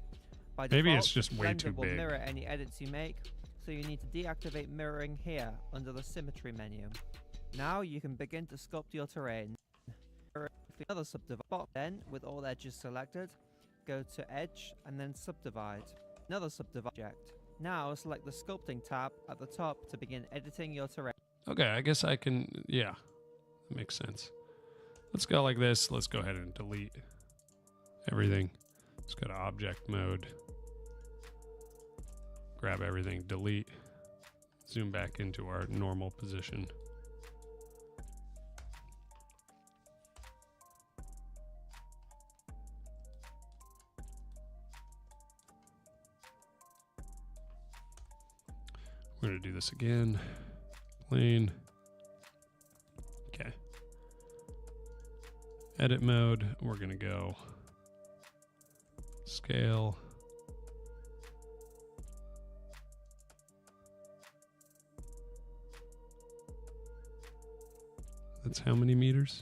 By Maybe default, it's just way Blender too will big. mirror any edits you make, so you need to deactivate mirroring here under the Symmetry menu. Now you can begin to sculpt your terrain. Another subdivide. Then, with all edges selected, go to Edge and then Subdivide. Another subdivide. Now select the Sculpting tab at the top to begin editing your terrain. Okay, I guess I can, yeah, that makes sense. Let's go like this. Let's go ahead and delete everything. Let's go to object mode. Grab everything, delete, zoom back into our normal position. We're going to do this again. Plane. Okay. Edit mode. We're going to go scale. That's how many meters?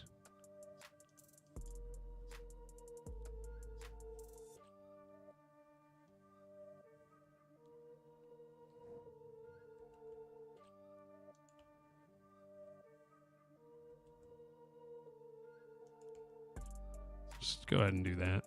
go ahead and do that.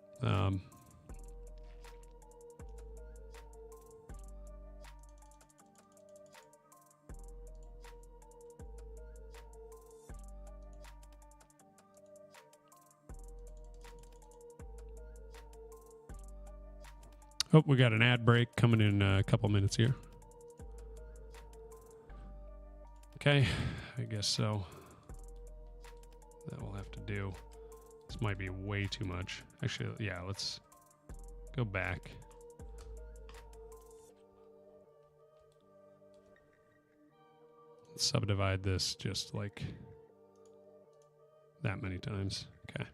Oh, we got an ad break coming in a couple minutes here. Okay, I guess so. That will have to do. This might be way too much. Actually, yeah, let's go back. Let's subdivide this just like that many times. Okay.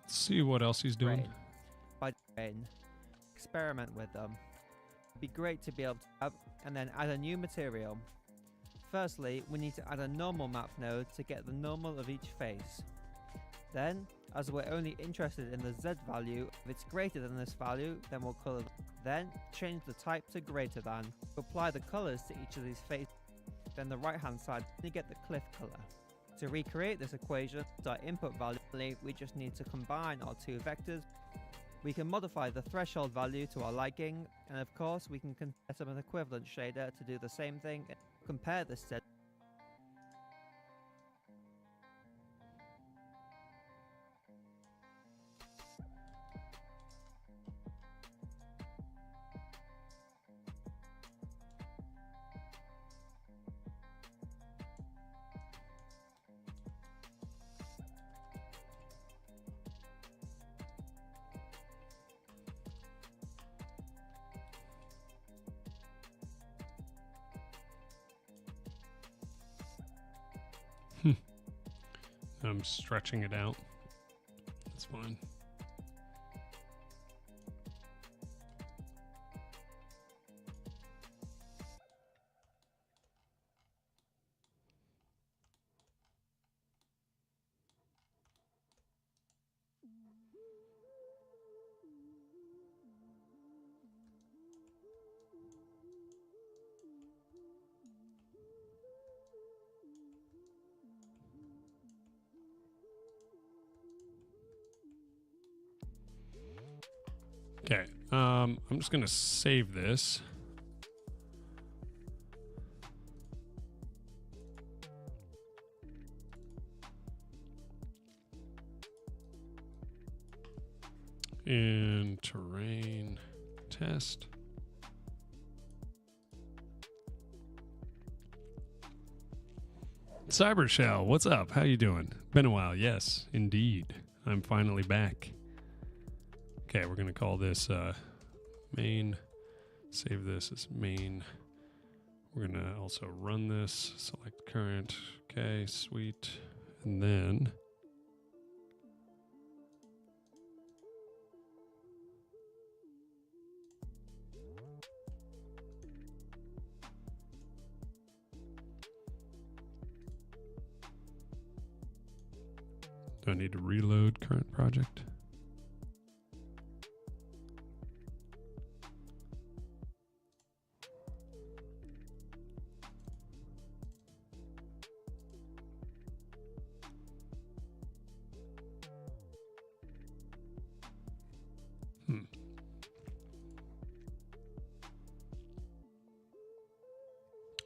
Let's see what else he's doing. Terrain. By terrain, experiment with them. It'd be great to be able to have and then add a new material. Firstly, we need to add a normal map node to get the normal of each face. Then, as we're only interested in the Z value, if it's greater than this value, then we'll color them. Then, change the type to greater than. Apply the colors to each of these faces. Then the right hand side, you get the cliff color. To recreate this equation, our input value, we just need to combine our two vectors. We can modify the threshold value to our liking, and of course we can set up an equivalent shader to do the same thing and compare this set. I'm stretching it out. That's fine. Okay, I'm just gonna save this. In terrain test. Cybershell, what's up? How you doing? Been a while. Yes, indeed. I'm finally back. Okay, we're going to call this main. Save this as main. We're going to also run this. Select current. Okay, sweet. And then do I need to reload current project?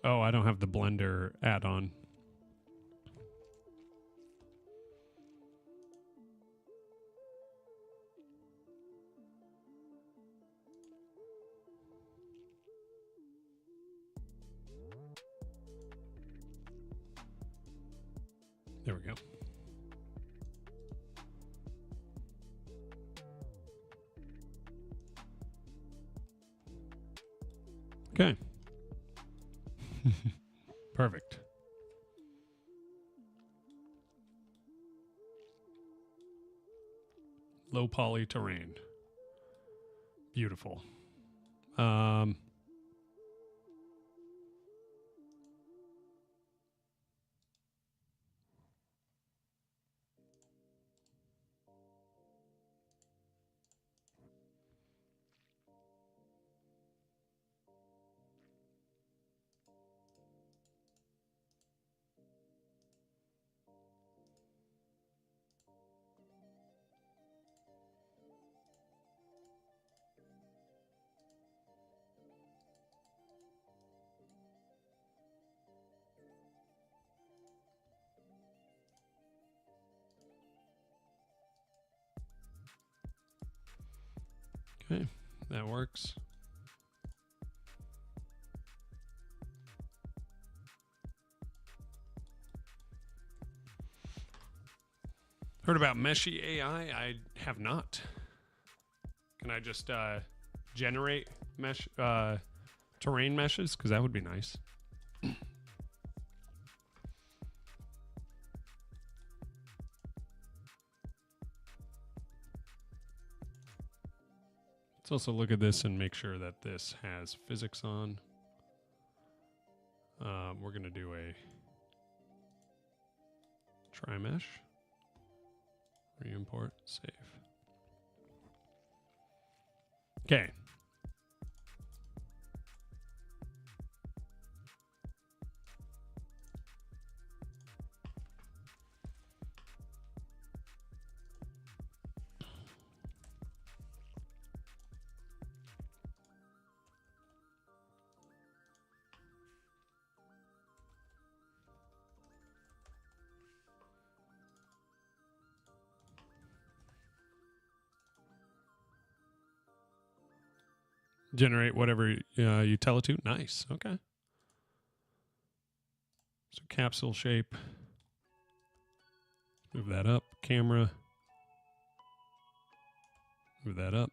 Oh, I don't have the Blender add-on. There we go. Okay. Perfect. Low poly terrain. Beautiful. Okay, that works. Heard about Meshy AI? I have not. Can I just generate mesh terrain meshes? Because that would be nice. Let's also look at this and make sure that this has physics on. We're going to do a try mesh. Re-import, save. Okay. Generate whatever you tell it to. Nice. Okay. So capsule shape. Move that up. Camera. Move that up.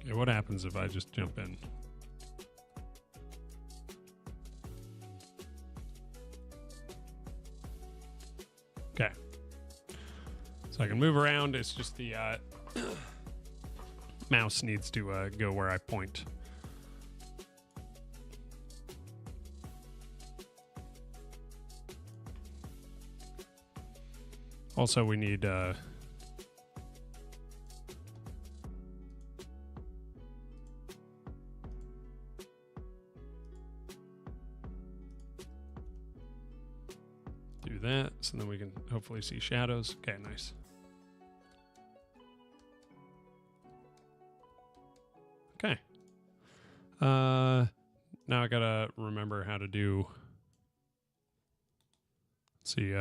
Okay, what happens if I just jump in? Okay. So I can move around. It's just the mouse needs to go where I point. Also, we need do that, so then we can hopefully see shadows. Okay, nice. Okay. Now I gotta remember how to do. Let's see.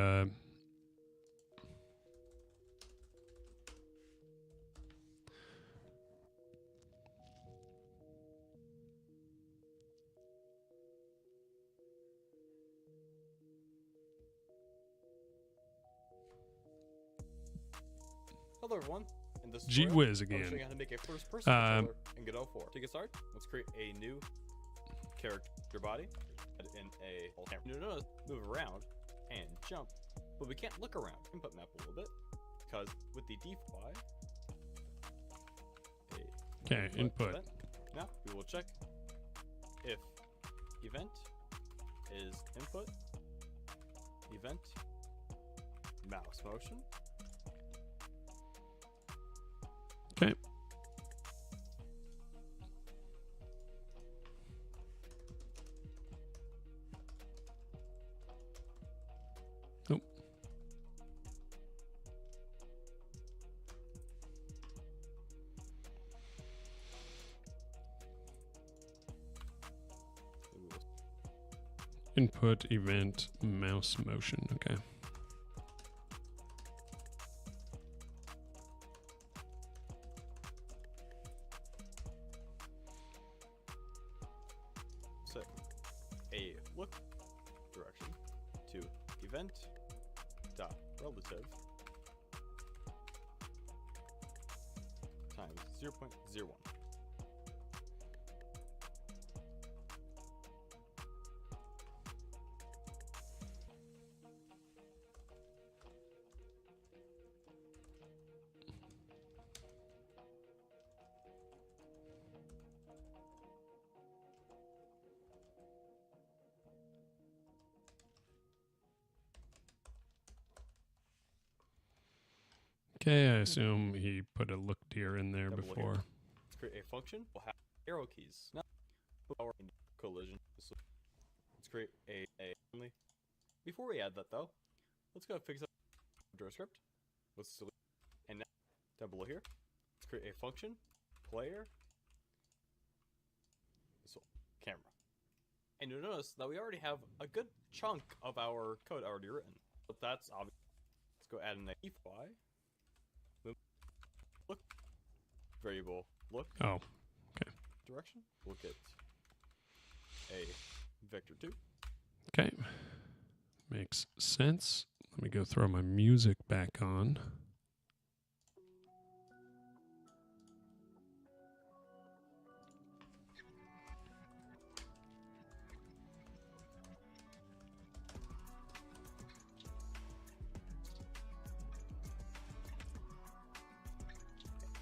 Hello everyone. In this Gee tutorial, whiz I'll show again. you how to make a first-person controller in Godot 4. To get started, let's create a new character body. in a camera. Notice, move around and jump, but we can't look around. Input map a little bit because with the default. Okay, input. Event. Now we will check if event is input, event, mouse motion. Okay. Nope. Input, event, mouse motion. Okay. So a look direction to event dot relative times 0.01. Okay, I assume he put a look deer in there Double here. before. Let's create a function. We'll have arrow keys. Now, power in collision. So let's create a only. Before we add that though, let's go fix up JavaScript. Let's delete. And now down below here, let's create a function player. So camera. And you'll notice that we already have a good chunk of our code already written. But that's obvious. Let's go add an ify. Look variable look Oh, direction. We'll get a vector 2. okay. Makes sense. Let me go throw my music back on.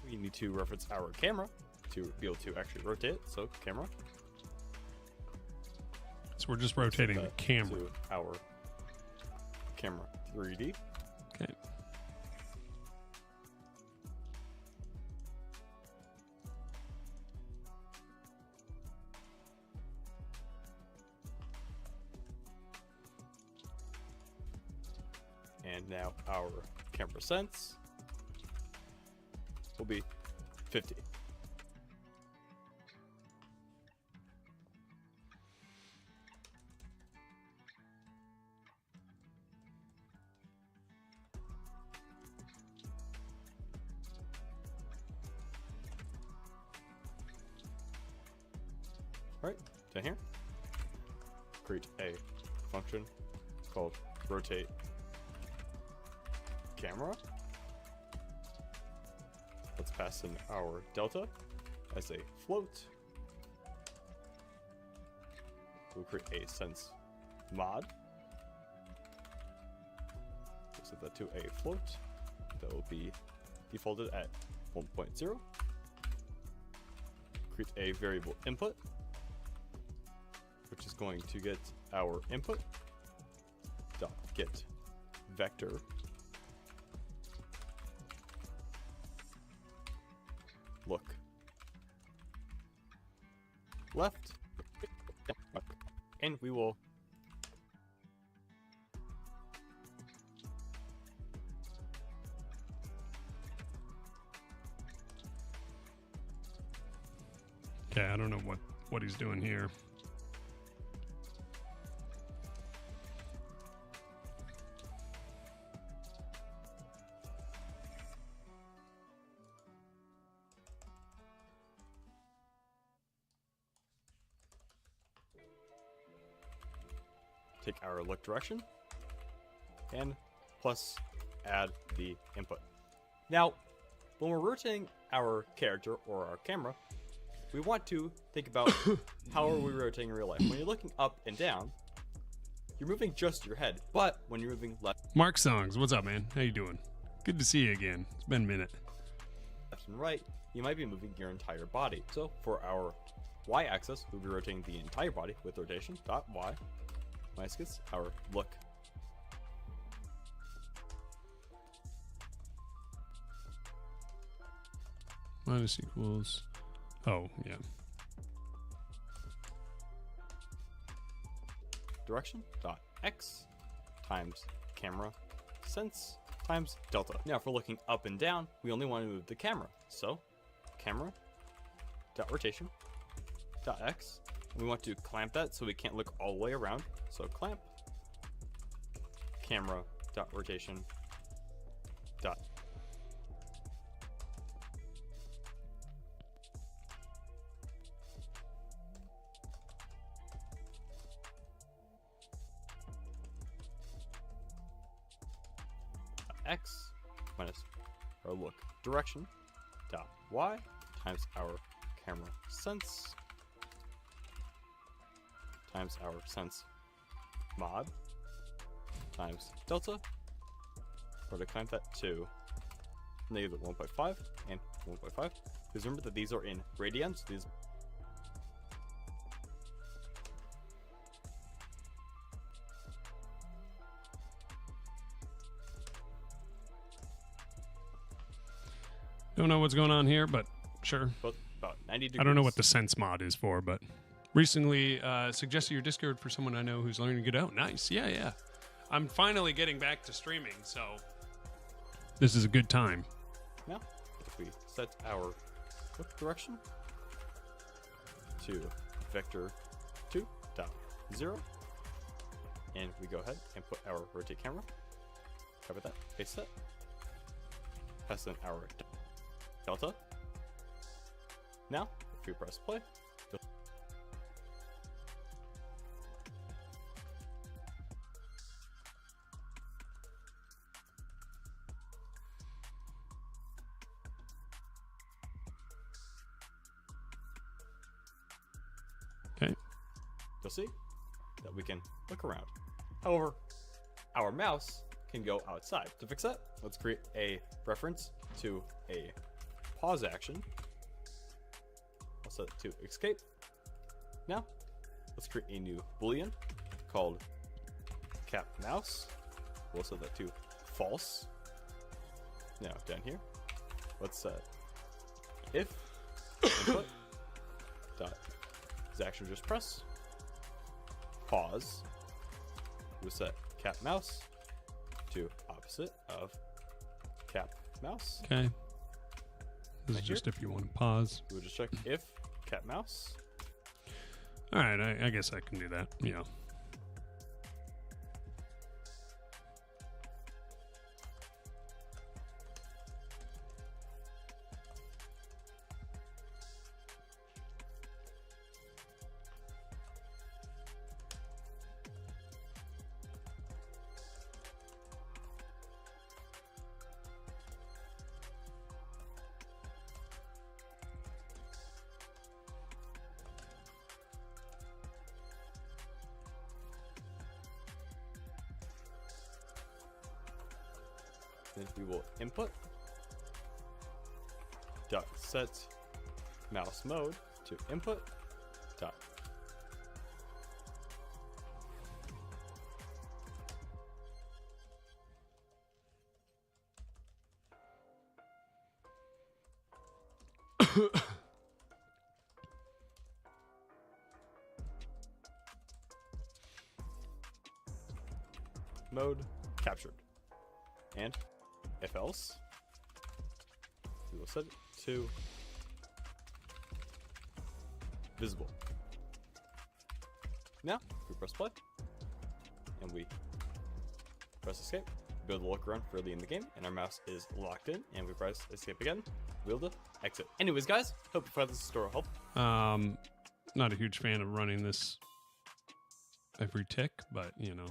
We need to reference our camera to be able to actually rotate it. So camera. So we're just rotating the Set camera. to our camera 3D. Okay. And now our camera sense will be 50. Alright, down here, create a function called rotate camera. Let's pass in our delta as a float. We'll create a sense mod. We'll set that to a float. That will be defaulted at 1.0. Create a variable input, which is going to get our input dot get vector look left, and we will Okay, I don't know what he's doing here. take our look direction and plus add the input. Now, when we're rotating our character or our camera, we want to think about how are we rotating in real life. When you're looking up and down, you're moving just your head, but when you're moving left Mark Songs, what's up, man? How you doing? Good to see you again. It's been a minute. and right, you might be moving your entire body. So for our y-axis, we'll be rotating the entire body with rotation dot y minus our look. Minus equals. Oh, yeah. Direction dot x times camera sense times delta. Now, if we're looking up and down, we only want to move the camera. So, camera dot rotation dot x. We want to clamp that so we can't look all the way around. So clamp camera dot rotation dot x minus our look direction dot y times our camera sense times our sense mod times delta. We're going to clamp that to negative 1.5 and 1.5. Because remember that these are in radians. These Don't know what's going on here, but sure. both about 90 degrees. I don't know what the sense mod is for, but recently suggested your Discord for someone I know who's learning to get out. Nice. Yeah, yeah. I'm finally getting back to streaming, so this is a good time. Now, if we set our look direction to vector 2.0, and we go ahead and put our rotate camera, cover that, paste that, pass in our delta. Now, if we press play, Okay. you'll see that we can look around. However, our mouse can go outside. To fix that, let's create a reference to a pause action. I'll set it to escape. Now, let's create a new boolean called cap mouse. We'll set that to false. Now, down here, let's set if input dot is action just press pause. We'll set cap mouse to opposite of cap mouse. Okay. This is Right just here. if you want to pause. We'll just check if cap mouse. All right, I guess I can do that. Yeah. Then we will input dot set mouse mode to input dot mode captured. And if else, we will set it to visible. Now, we press play, and we press escape. We'll be able to look around freely in the game, and our mouse is locked in, and we press escape again. We'll be able to exit. Anyways, guys, hope you found this tutorial helpful. Not a huge fan of running this every tick, but you know.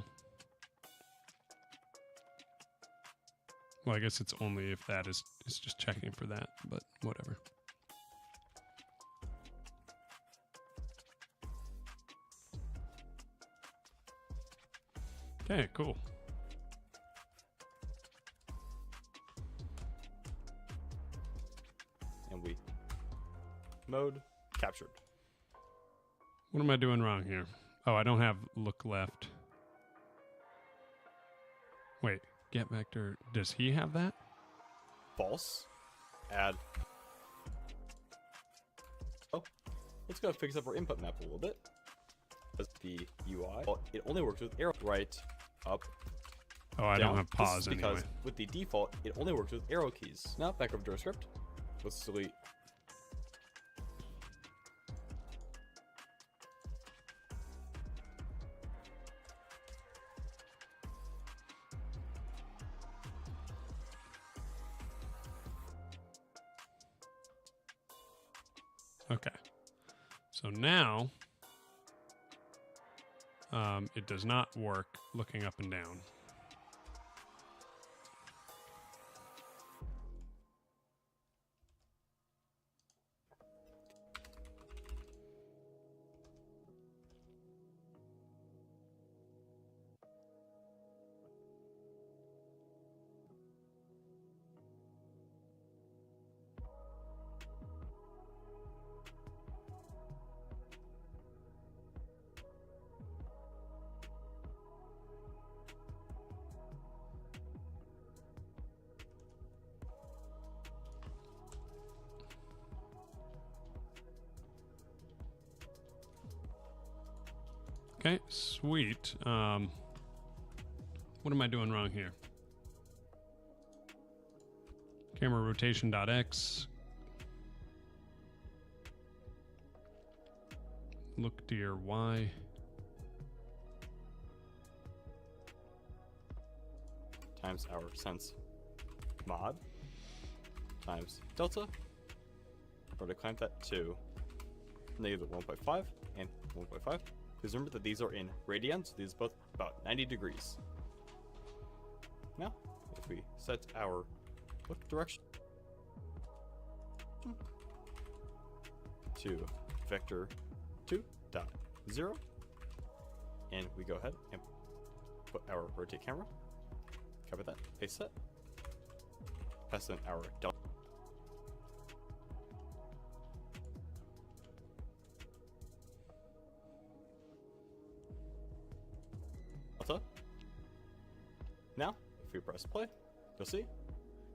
Well, I guess it's only if that is just checking for that, but whatever. Okay, cool. And we mode captured. What am I doing wrong here? Oh, I don't have look left. Wait, get vector. Does he have that? False. Add. Oh, let's go fix up our input map a little bit. As the UI, well, it only works with arrow right, up. Oh, I down. don't have pause This is because anyway. with the default, it only works with arrow keys. Now back over to our script. Let's delete. Okay. So now, it does not work looking up and down. Okay, sweet. What am I doing wrong here? Camera rotation.x. Look to your Y. Times our sense mod times delta. We're going to clamp that to negative 1.5 and 1.5. Please remember that these are in radians, so these are both about 90 degrees. Now, if we set our look direction to vector 2.0, and we go ahead and put our rotate camera, cover that, paste set, pass in our delta. Now, if we press play, you'll see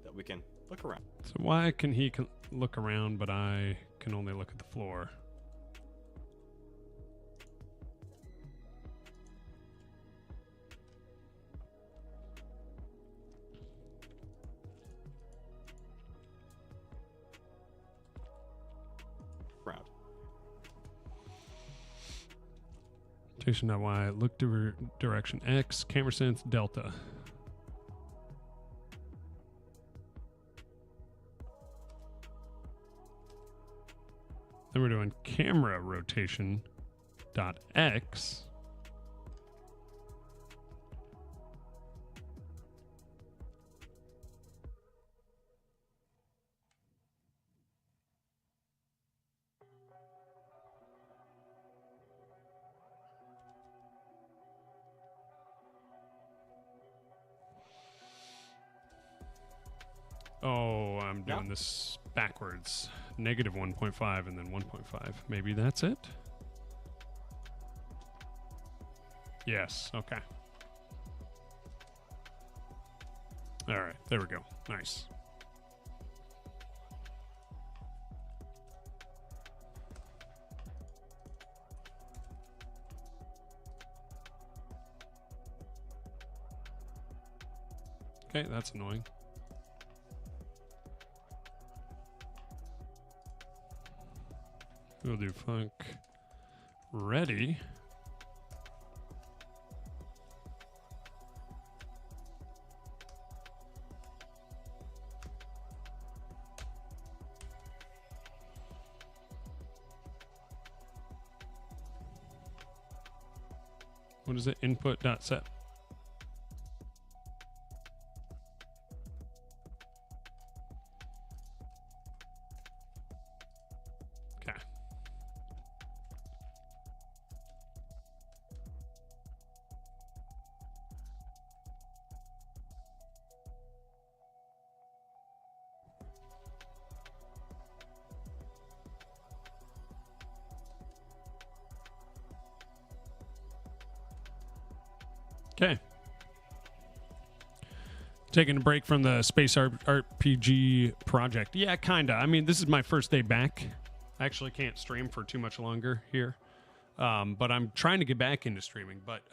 that we can look around. So why can he look around, but I can only look at the floor? Around. Rotation.y, look direction X, camera sense delta. Then we're doing camera rotation dot X. Oh, I'm doing Yeah. this backwards. Negative 1.5 and then 1.5. Maybe that's it? Yes, okay. All right, there we go. Nice. Okay, that's annoying. We'll do funk ready. What is it? Input dot set. Okay. Okay. Taking a break from the space RPG project. Yeah, kinda. I mean, this is my first day back. I actually can't stream for too much longer here. But I'm trying to get back into streaming. But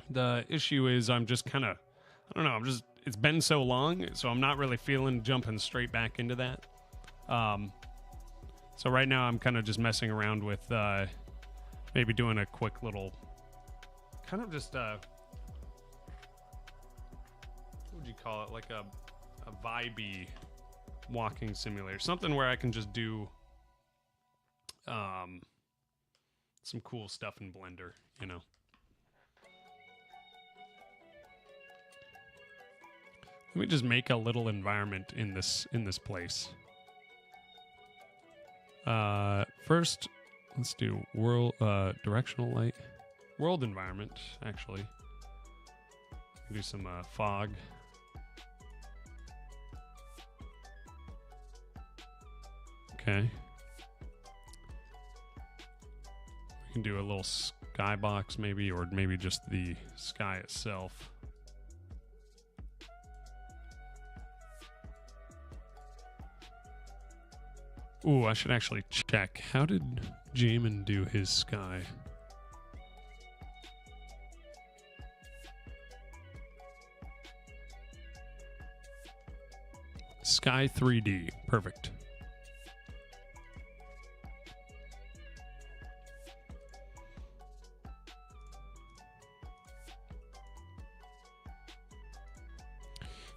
the issue is I'm just kind of, I don't know, it's been so long, so I'm not really feeling jumping straight back into that. So right now I'm kind of just messing around with maybe doing a quick little, kind of just what would you call it? Like a vibey walking simulator. Something where I can just do some cool stuff in Blender, you know. Let me just make a little environment in this place. First, let's do world directional light, world environment. Actually, do some fog. Okay. We can do a little skybox maybe, or maybe just the sky itself. Ooh, I should actually check. How did Jamin do his sky? Sky 3D. Perfect.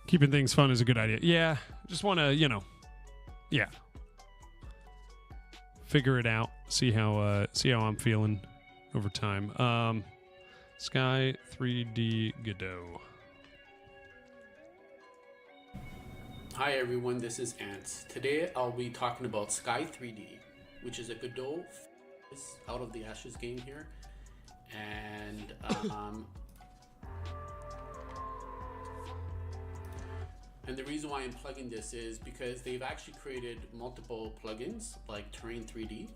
Keeping things fun is a good idea. Yeah, just want to, you know, yeah. Figure it out. See how I'm feeling over time. Sky 3D Godot. Hi everyone, this is Ants. Today I'll be talking about Sky 3D, which is a Godot out of the Ashes game here. And and the reason why I'm plugging this is because they've actually created multiple plugins like Terrain 3D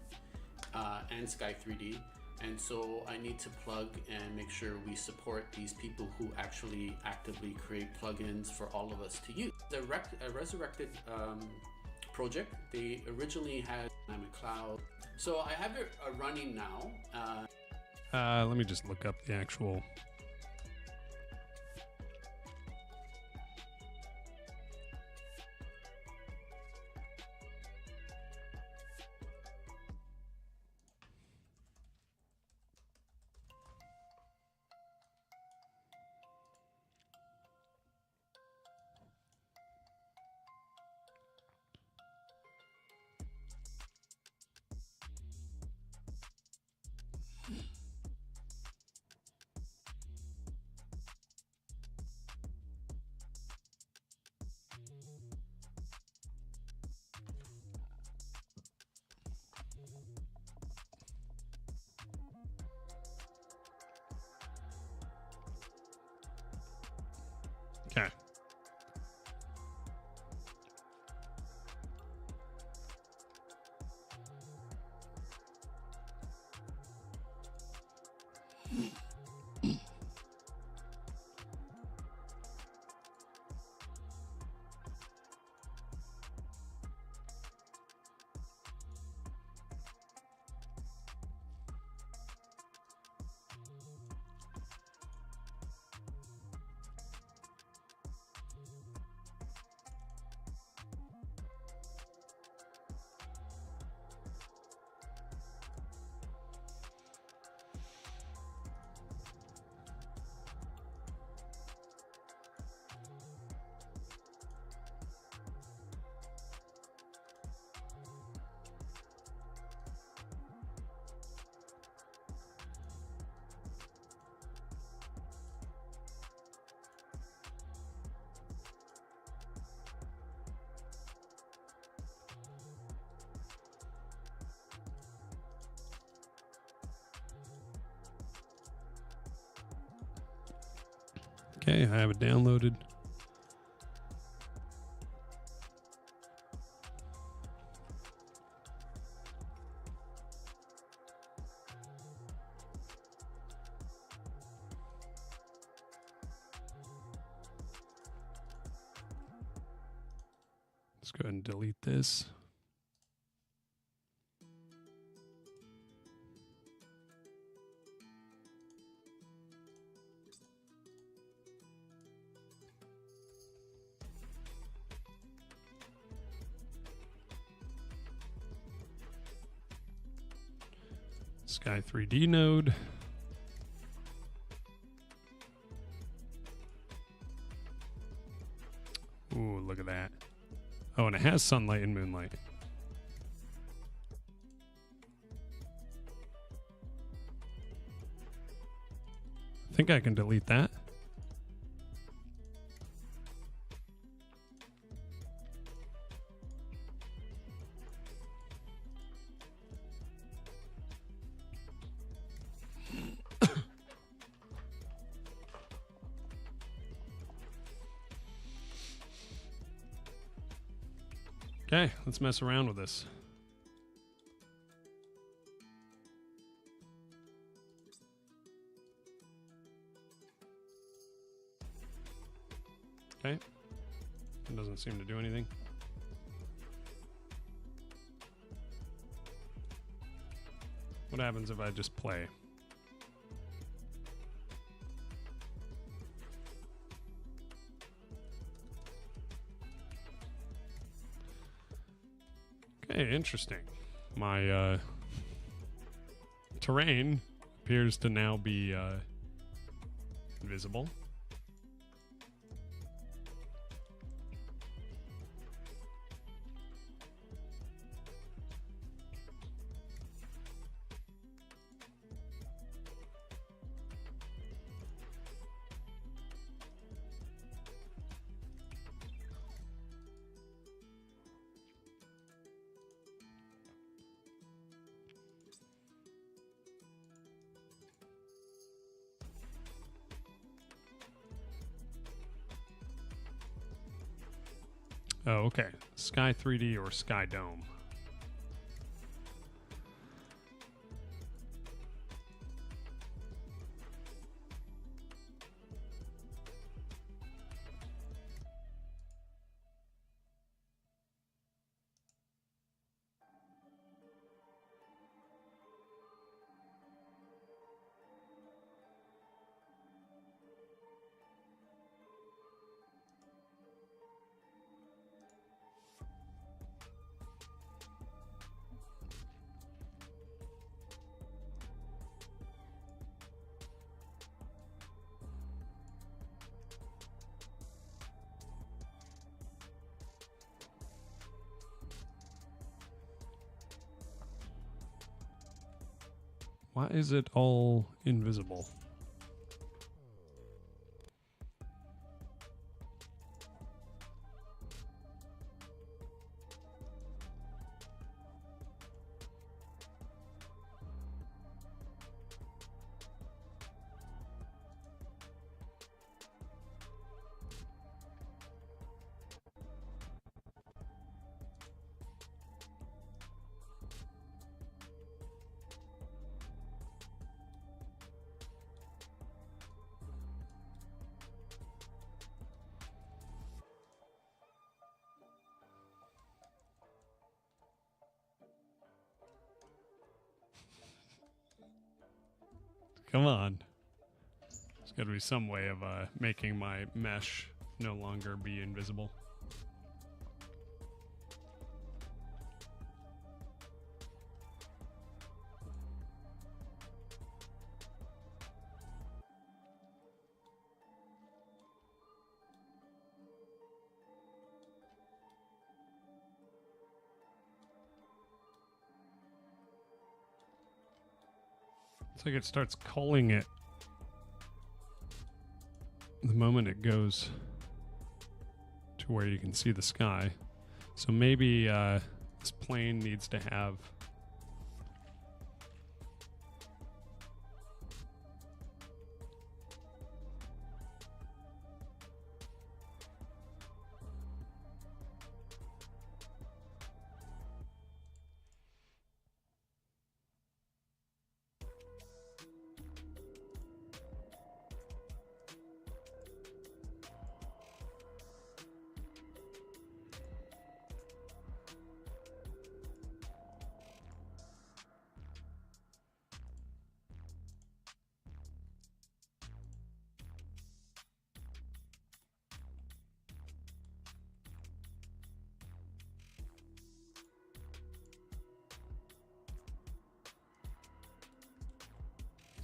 and Sky 3D. And so I need to plug and make sure we support these people who actually actively create plugins for all of us to use. The resurrected project, they originally had Dynamic Cloud. So I have it running now. Let me just look up the actual. Okay. Okay, I have it downloaded. Let's go ahead and delete this. Sky 3D node. Ooh, look at that. Oh, and it has sunlight and moonlight. I think I can delete that. Okay, let's mess around with this. Okay. It doesn't seem to do anything. What happens if I just play? Okay, interesting. My terrain appears to now be invisible. Oh, okay. Sky 3D or Sky Dome. Why is it all invisible? Come on. There's got to be some way of making my mesh no longer be invisible. It's like it starts calling it the moment it goes to where you can see the sky. So maybe this plane needs to have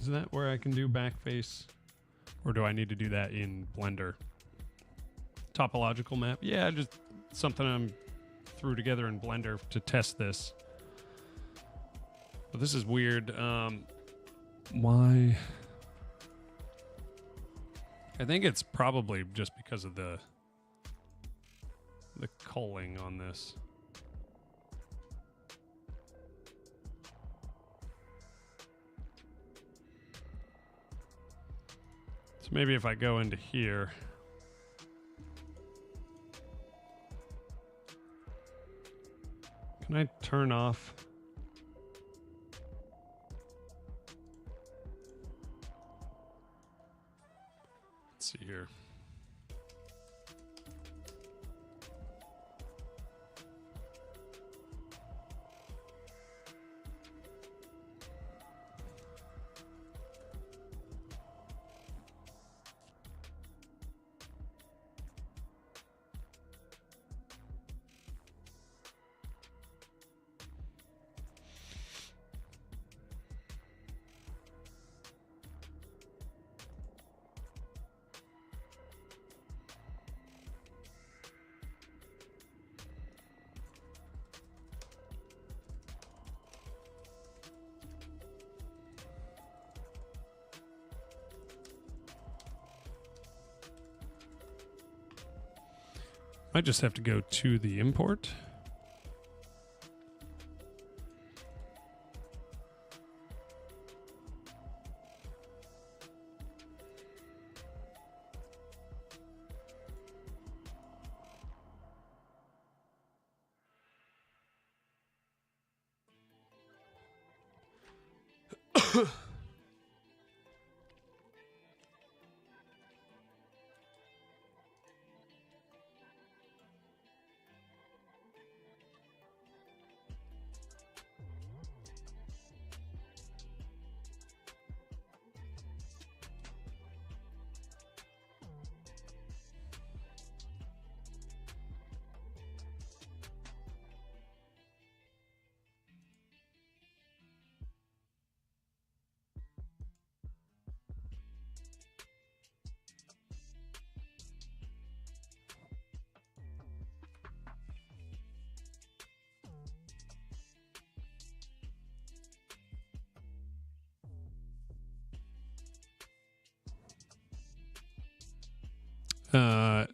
Is that where I can do backface? Or do I need to do that in Blender? Topological map? Yeah, just something I'm threw together in Blender to test this. But this is weird. Why? I think it's probably just because of the culling on this. So maybe if I go into here. Can I turn off? Let's see here. Might just have to go to the import.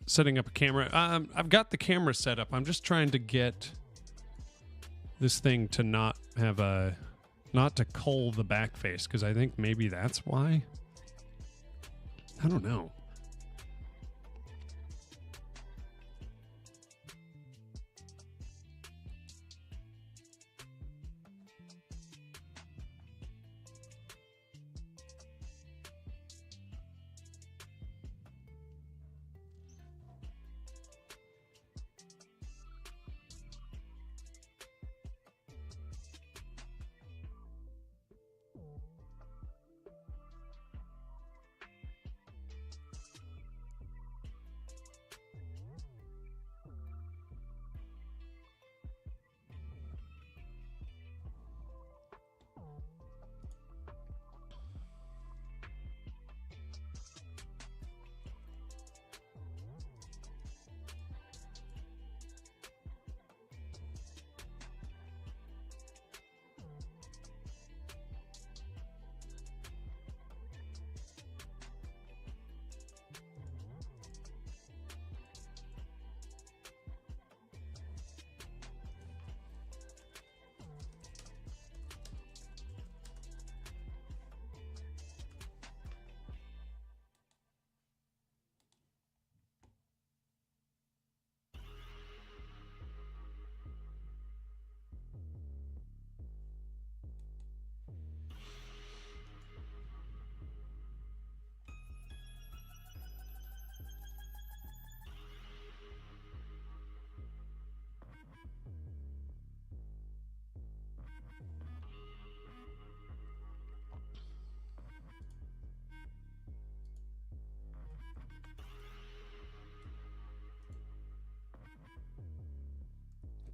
Setting up a camera. I've got the camera set up. I'm just trying to get this thing to not to cull the back face, because I think maybe that's why. I don't know.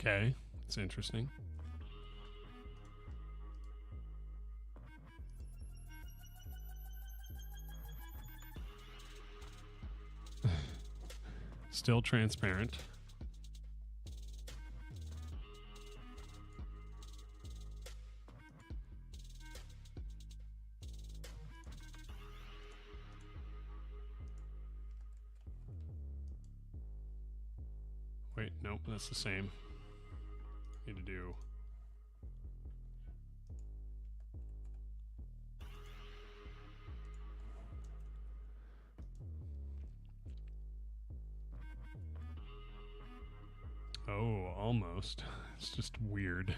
Okay, it's interesting. Still transparent. Wait, nope, that's the same. Need to do. Oh, almost. It's just weird.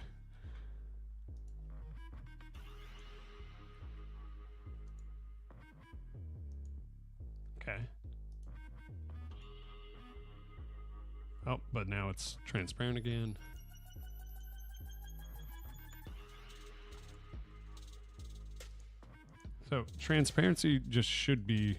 Okay. Oh, but now it's transparent again. So transparency just should be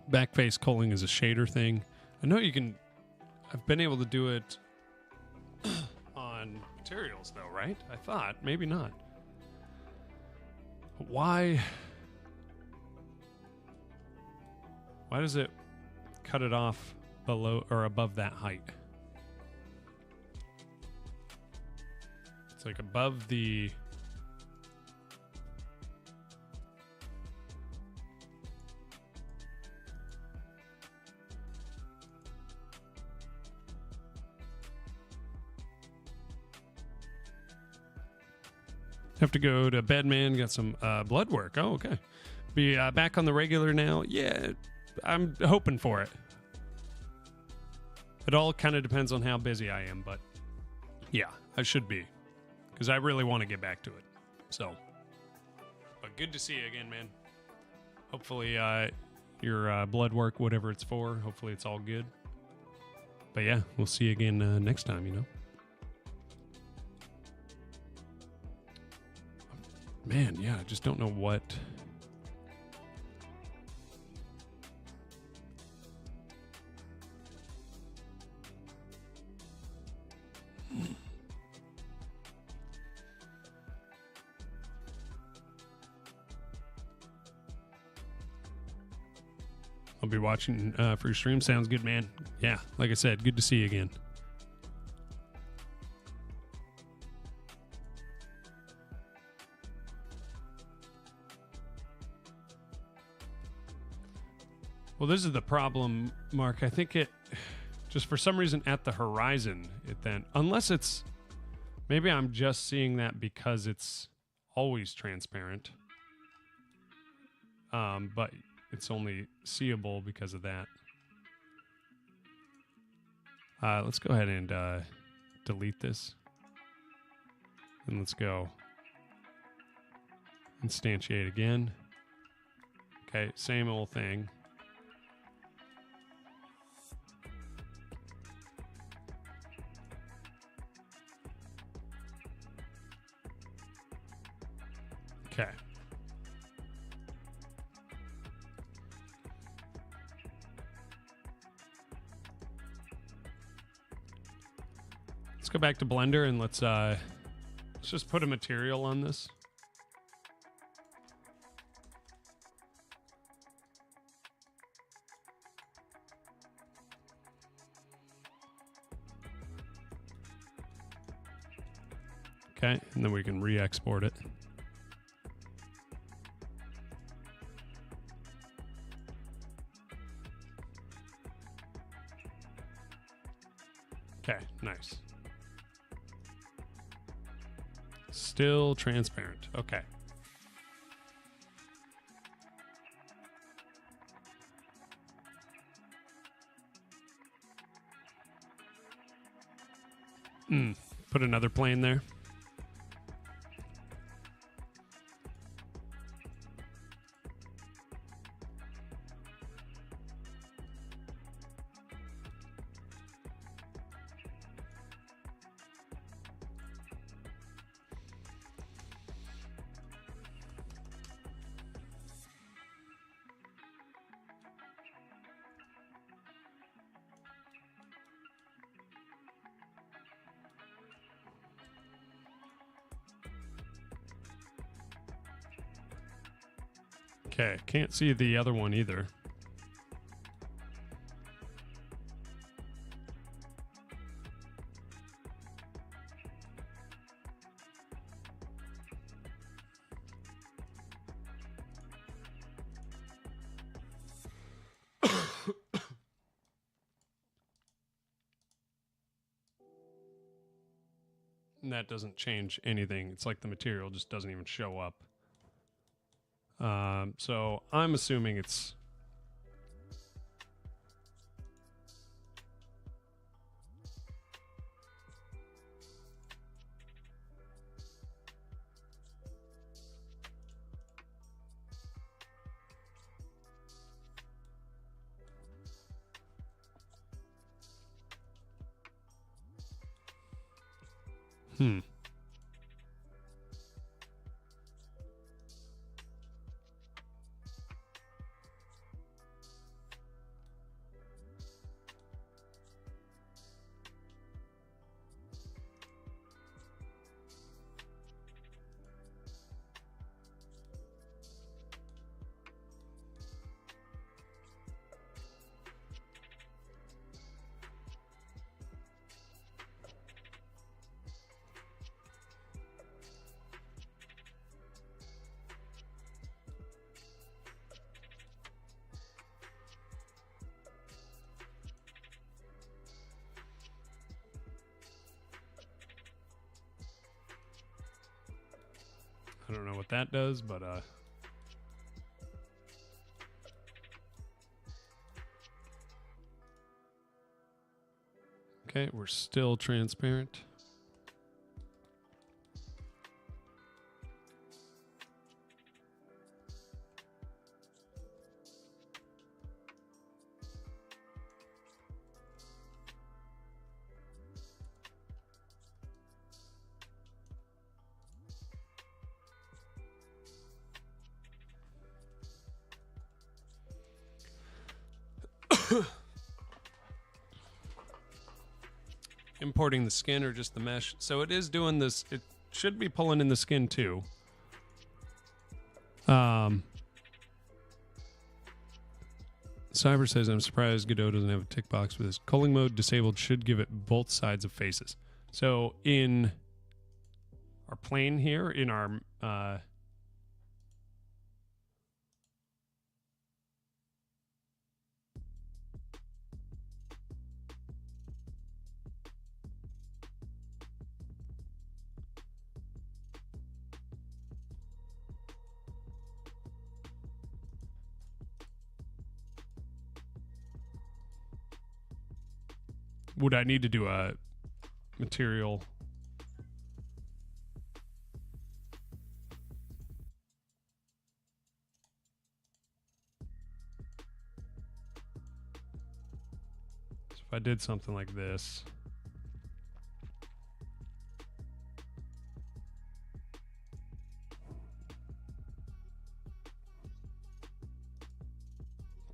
Backface culling is a shader thing. I know you can. I've been able to do it on materials, though, right? I thought. Maybe not. Why? Why does it cut it off below or above that height? It's like above the. Have to go to bed, man. Got some blood work. Oh, okay. Be back on the regular now. Yeah, I'm hoping for it. It all kind of depends on how busy I am, but yeah, I should be. Because I really want to get back to it. So, but good to see you again, man. Hopefully your blood work, whatever it's for, hopefully it's all good. But yeah, we'll see you again next time, you know. Man, yeah, I just don't know what. I'll be watching for your stream. Sounds good, man. Yeah, like I said, good to see you again. Well, this is the problem, Mark. I think it just for some reason at the horizon, it then, unless it's, maybe I'm just seeing that because it's always transparent. But it's only seeable because of that. Let's go ahead and delete this. And let's go instantiate again. Okay, same old thing. Okay. Let's go back to Blender and let's just put a material on this. Okay, and then we can re-export it. Okay, nice. Still transparent. Okay. Put another plane there. Okay, can't see the other one either. And that doesn't change anything. It's like the material just doesn't even show up. So I'm assuming it's... Hmm. I don't know what that does, but okay, we're still transparent. Importing the skin or just the mesh. So it is doing this. It should be pulling in the skin too. Cyber says, I'm surprised Godot doesn't have a tick box with this. Culling mode disabled should give it both sides of faces. So in our plane here, in our would I need to do a material? So if I did something like this.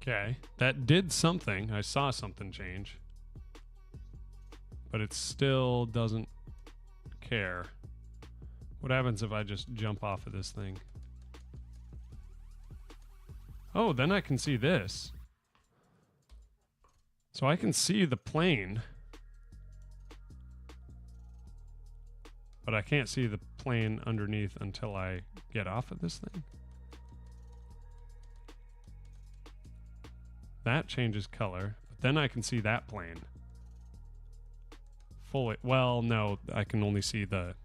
Okay, that did something. I saw something change. But it still doesn't care. What happens if I just jump off of this thing? Oh, then I can see this. So I can see the plane. But I can't see the plane underneath until I get off of this thing. That changes color. But then I can see that plane. Fully. Well, no, I can only see the...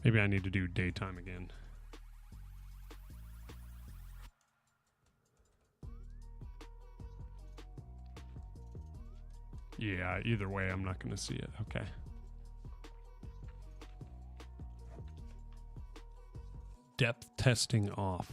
Maybe I need to do daytime again. Yeah, either way, I'm not going to see it. Okay. Depth testing off.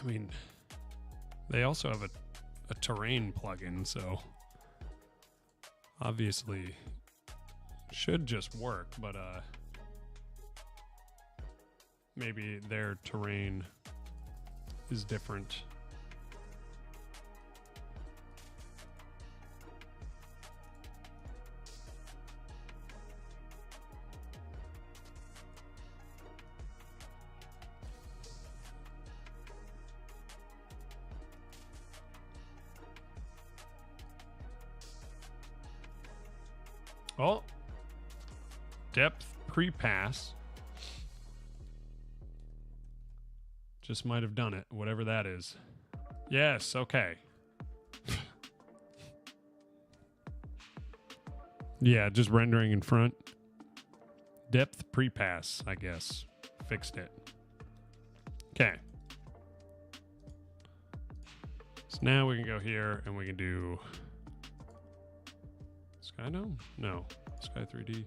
I mean, they also have a terrain plugin, so obviously should just work, but maybe their terrain is different. Oh, depth pre-pass. Just might have done it, whatever that is. Yes, okay. Yeah, just rendering in front. Depth pre-pass, I guess. Fixed it. Okay. So now we can go here and we can do Sky Dome? No. Sky 3D.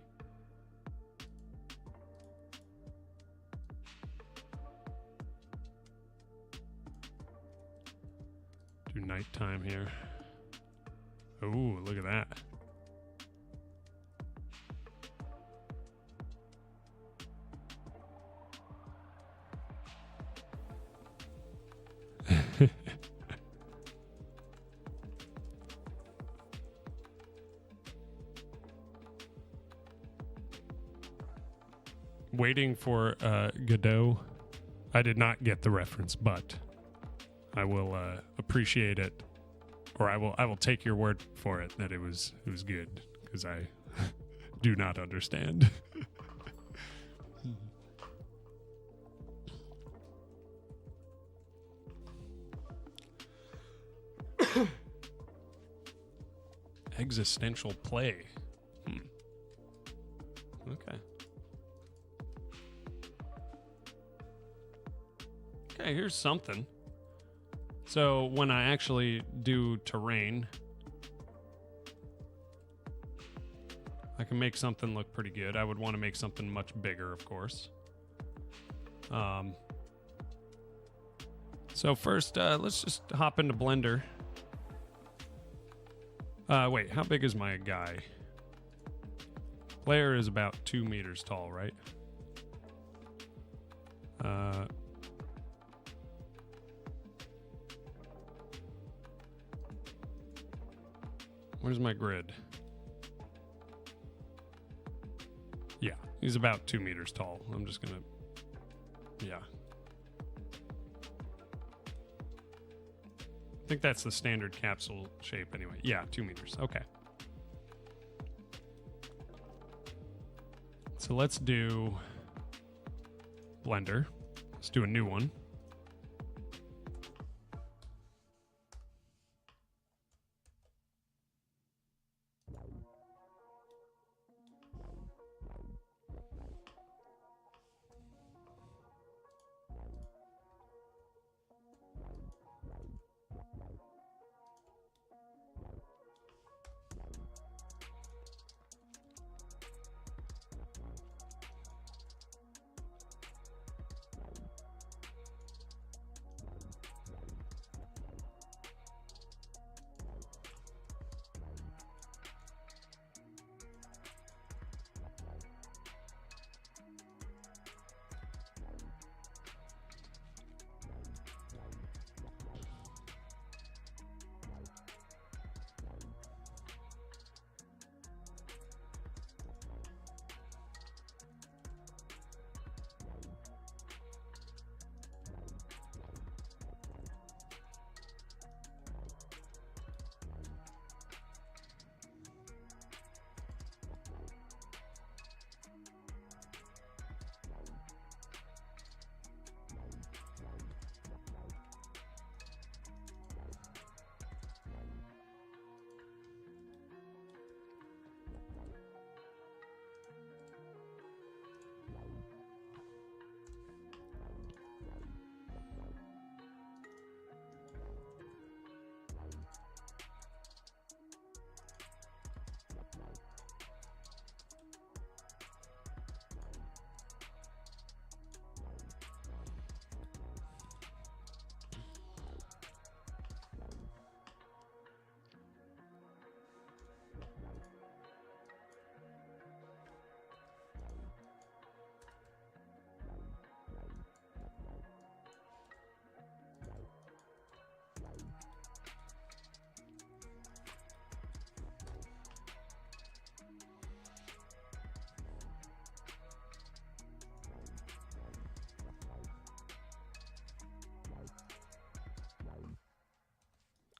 Do nighttime here. Oh, look at that. Waiting for Godot. I did not get the reference, but I will appreciate it, or I will take your word for it that it was good, because I do not understand. Existential play. Okay. Okay, here's something. So when I actually do terrain, I can make something look pretty good. I would want to make something much bigger, of course. So first, let's just hop into Blender. Wait, how big is my guy? Player is about 2 meters tall, right? Where's my grid? Yeah, he's about 2 meters tall. I'm just gonna, yeah. I think that's the standard capsule shape anyway. Yeah, 2 meters, okay. So let's do Blender. Let's do a new one.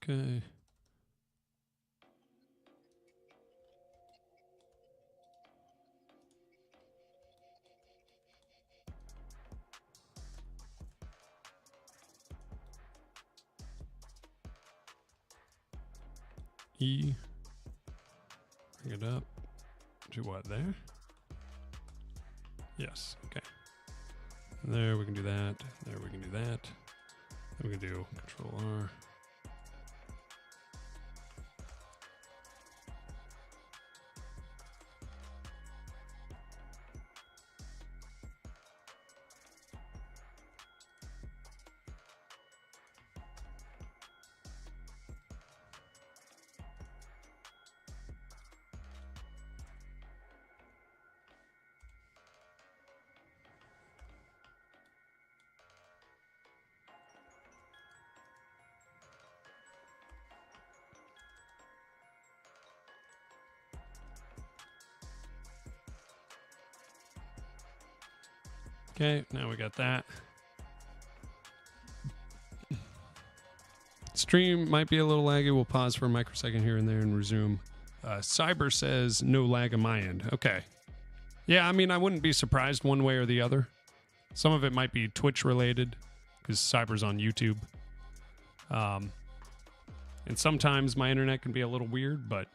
Okay. E. Bring it up. Do what there? Yes. Okay. There we can do that. There we can do that. Then we can do Control R. Okay, now we got that. Stream might be a little laggy. We'll pause for a microsecond here and there and resume. Cyber says no lag on my end. Okay. Yeah, I mean, I wouldn't be surprised one way or the other. Some of it might be Twitch related because Cyber's on YouTube. And sometimes my internet can be a little weird, but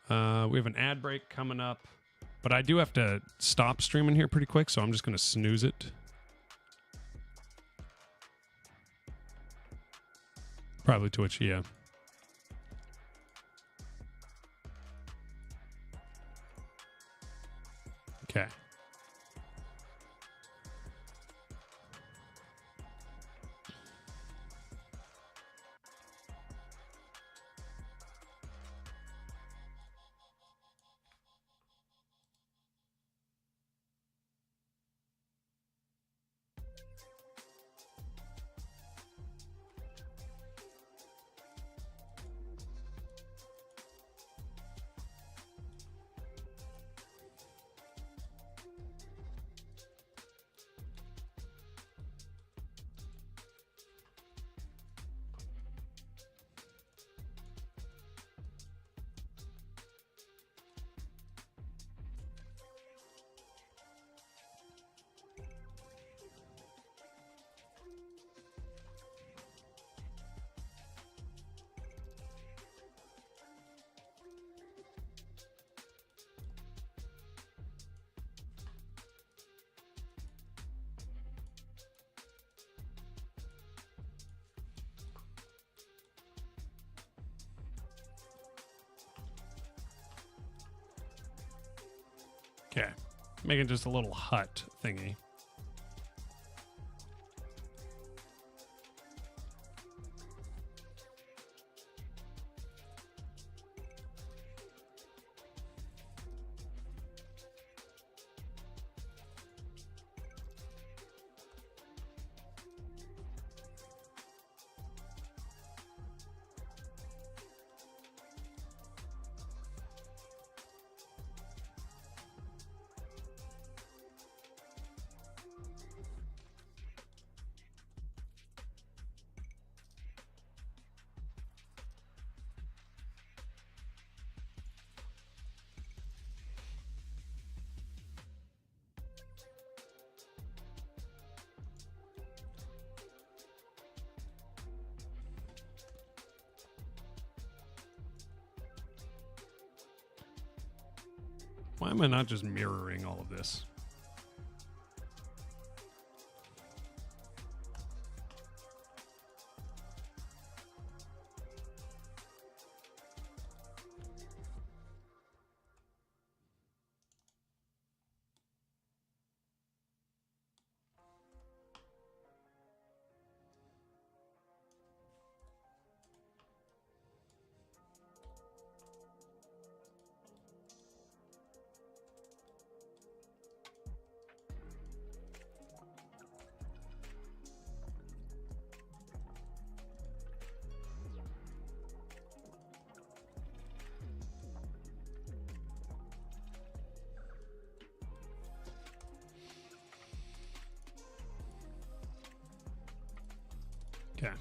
we have an ad break coming up. But I do have to stop streaming here pretty quick, so I'm just going to snooze it. Probably Twitch, yeah. Okay. Okay. Making just a little hut thingy. Why am I not just mirroring all of this? Okay.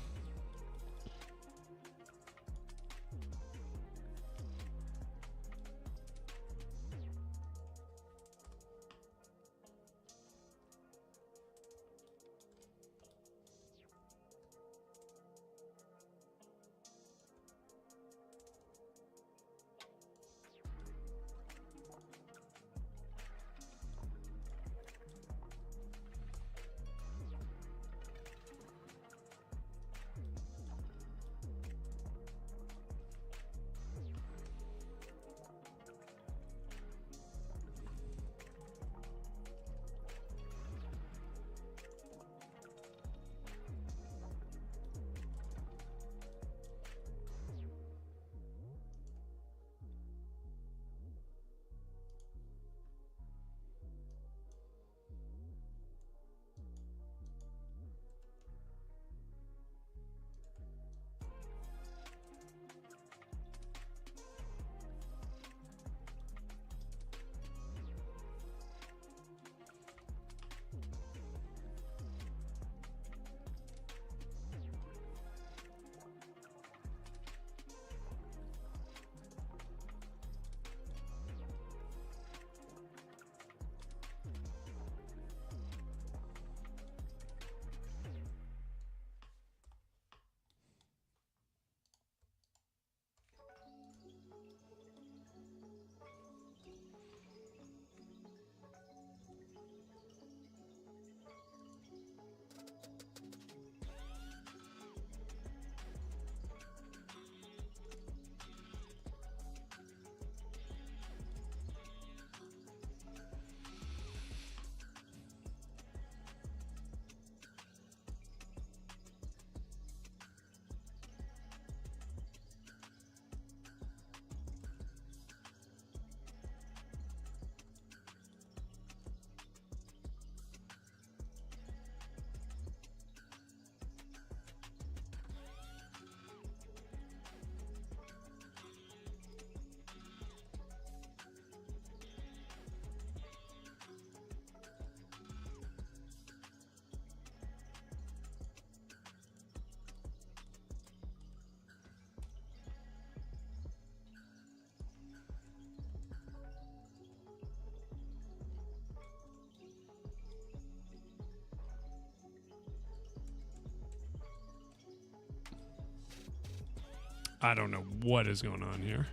I don't know what is going on here.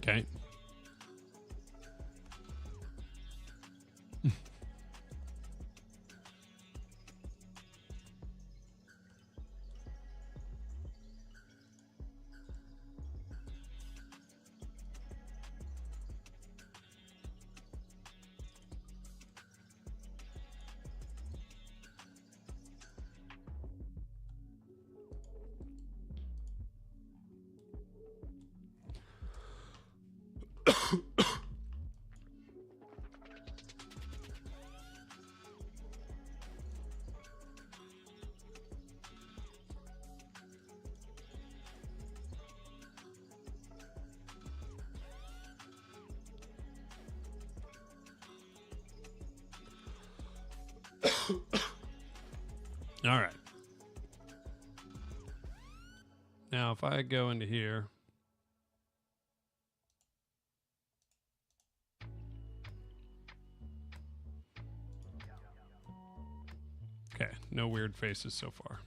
Okay. All right. Now, if I go into here, okay, no weird faces so far.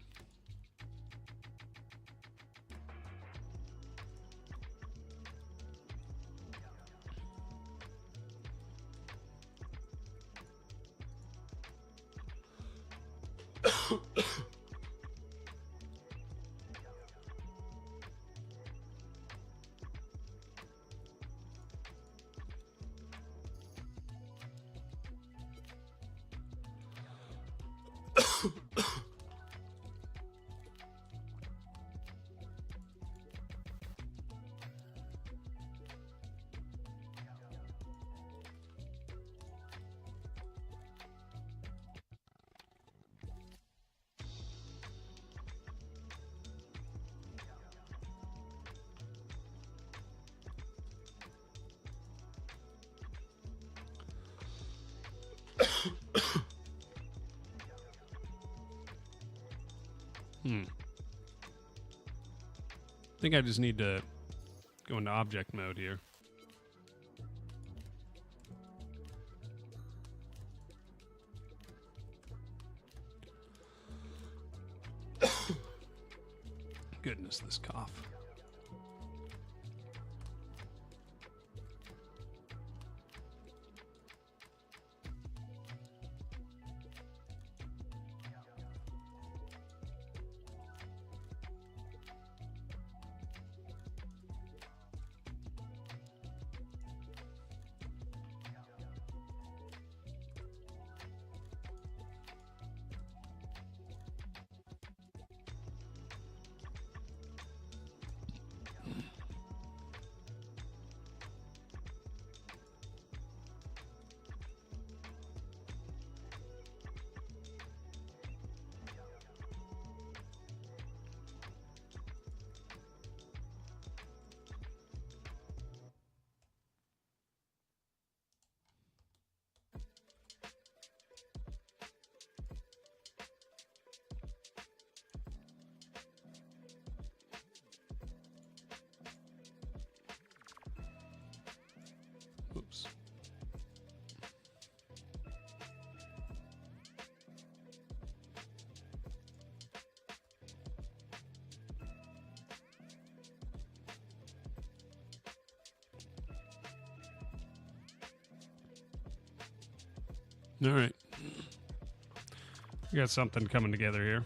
I think I just need to go into object mode here. Goodness, this cough. Oops. All right. We got something coming together here.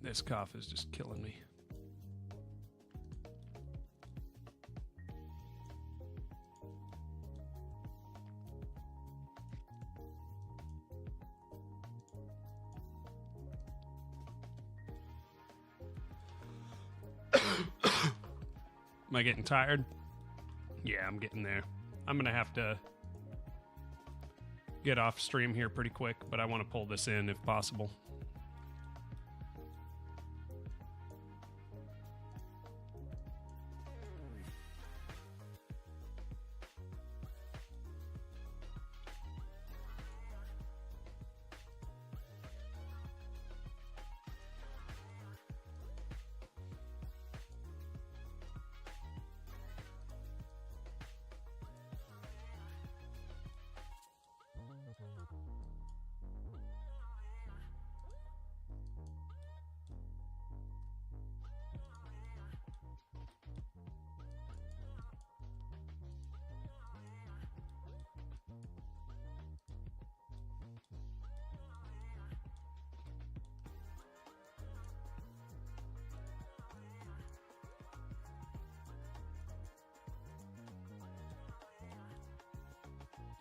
This cough is just killing me. Am I getting tired? Yeah, I'm getting there. I'm gonna have to get off stream here pretty quick, but I want to pull this in if possible.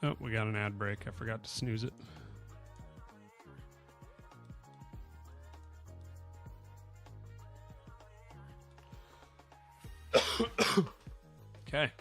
Oh, we got an ad break. I forgot to snooze it. Okay.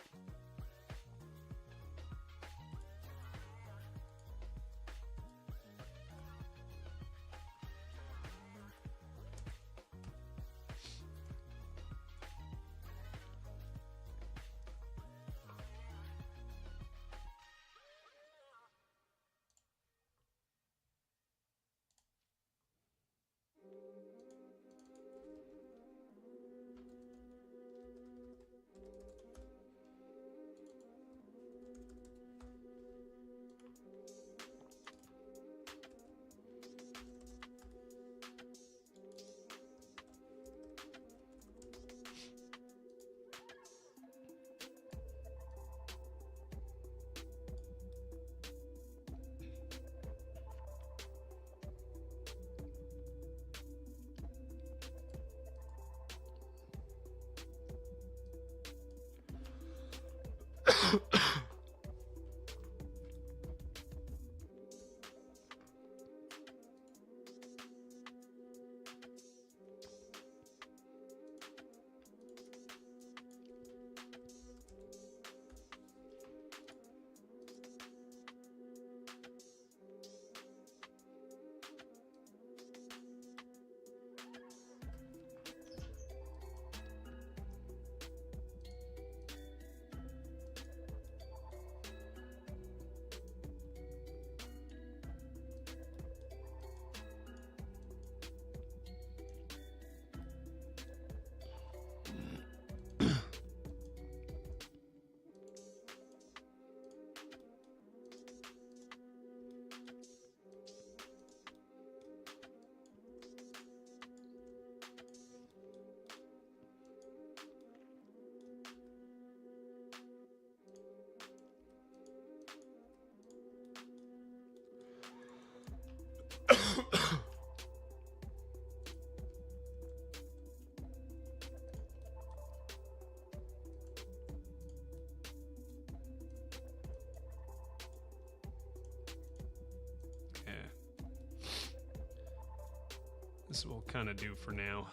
This will kind of do for now.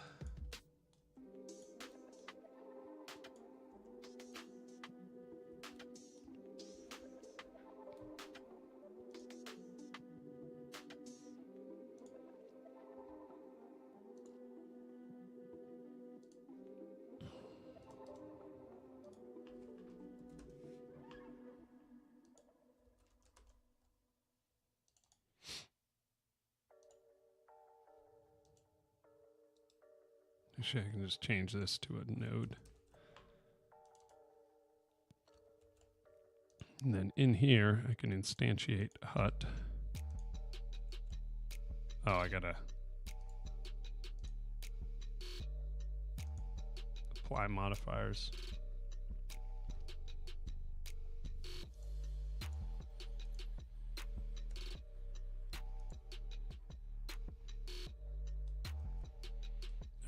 Actually, I can just change this to a node. And then in here, I can instantiate a hut. Oh, I gotta apply modifiers.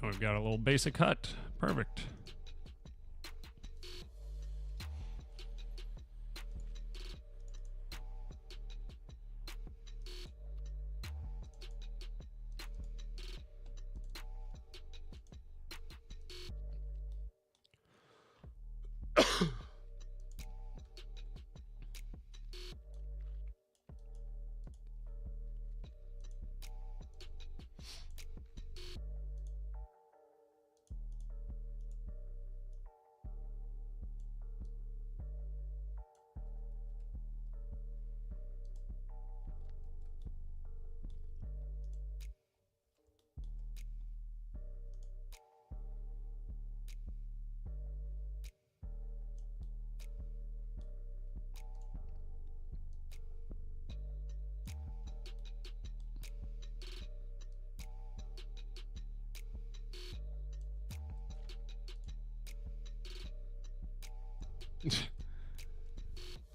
And we've got a little basic hut. Perfect.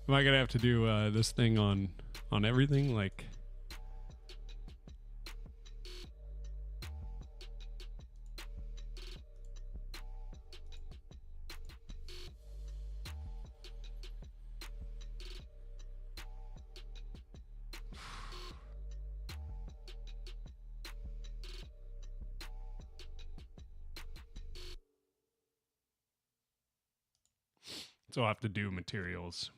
Am I gonna have to do this thing on everything? Like, So I'll have to do materials.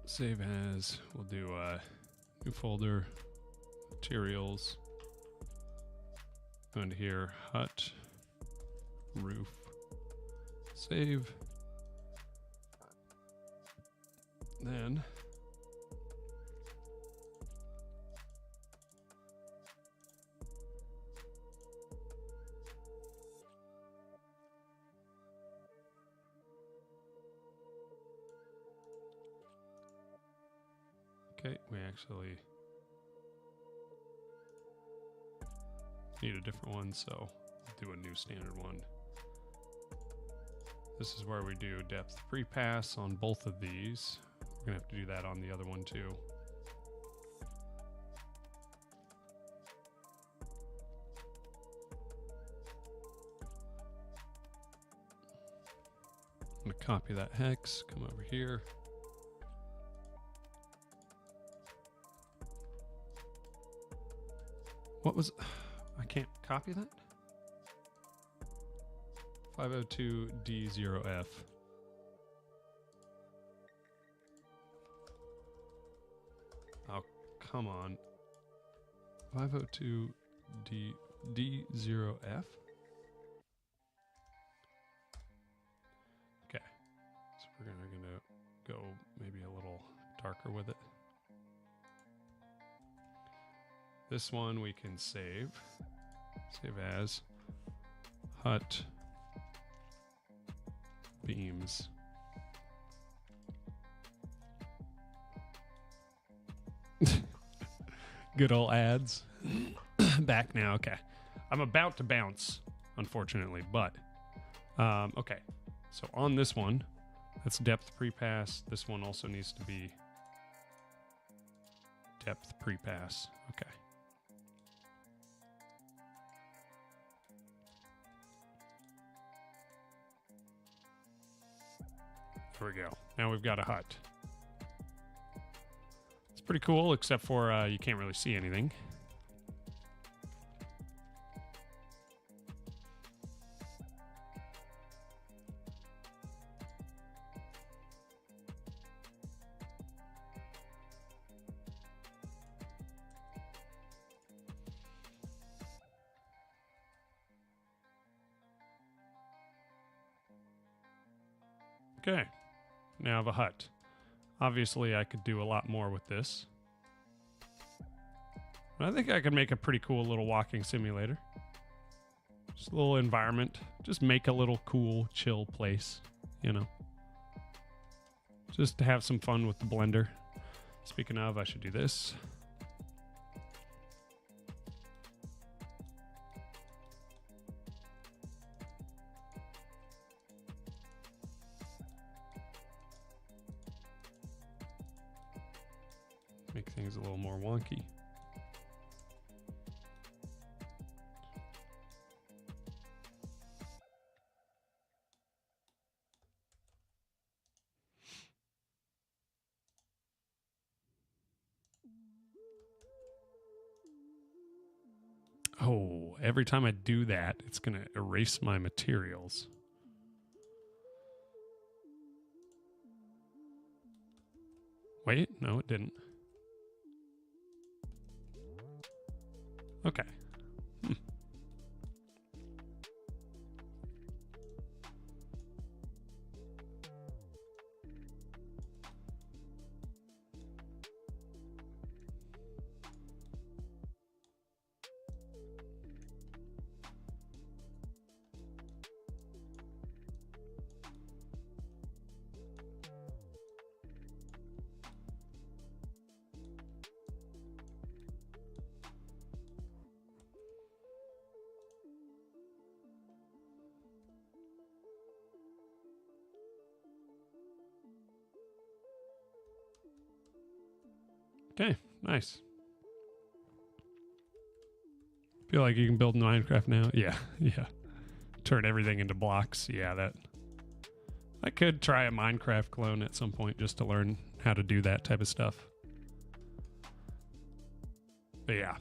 Save as, we'll do new folder, materials, go into here, hut, roof, save, then okay, we actually need a different one, so we'll do a new standard one. This is where we do depth pre-pass on both of these. We're gonna have to do that on the other one too. I'm gonna copy that hex, come over here. What was, I can't copy that? 502D0F. Oh, come on. 502D0F? Okay. So we're gonna go maybe a little darker with it. This one we can save. Save as hut beams. Good old ads. Back now. Okay. I'm about to bounce, unfortunately, but okay. So on this one, that's depth pre-pass. This one also needs to be depth pre-pass. Okay. There we go. Now we've got a hut. It's pretty cool, except for you can't really see anything. Okay. Now I have a hut. Obviously, I could do a lot more with this. But I think I could make a pretty cool little walking simulator. Just a little environment. Just make a little cool, chill place, you know. Just to have some fun with the blender. Speaking of, I should do this. Make things a little more wonky. Oh, every time I do that, it's going to erase my materials. Wait, no, it didn't. Okay. Okay, nice. Feel like you can build in Minecraft now? Yeah, yeah. Turn everything into blocks. Yeah, that. I could try a Minecraft clone at some point just to learn how to do that type of stuff. But yeah.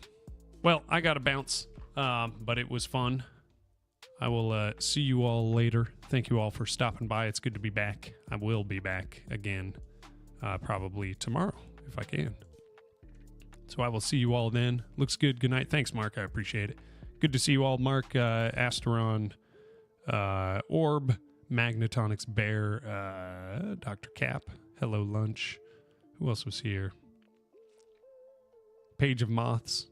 Well, I gotta bounce. But it was fun. I will see you all later. Thank you all for stopping by. It's good to be back. I will be back again, probably tomorrow if I can. So I will see you all then. Looks good. Good night. Thanks, Mark. I appreciate it. Good to see you all. Mark, Asteron, Orb, Magnetonics Bear, Dr. Cap. Hello, Lunch. Who else was here? Page of Moths.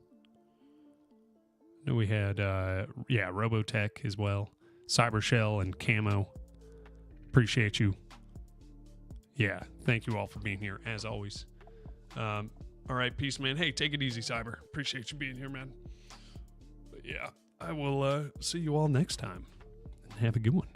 I know we had, Robotech as well. Cybershell and Camo. Appreciate you. Yeah, thank you all for being here, as always. All right, peace, man. Hey, take it easy, Cyber. Appreciate you being here, man. But yeah, I will see you all next time. And have a good one.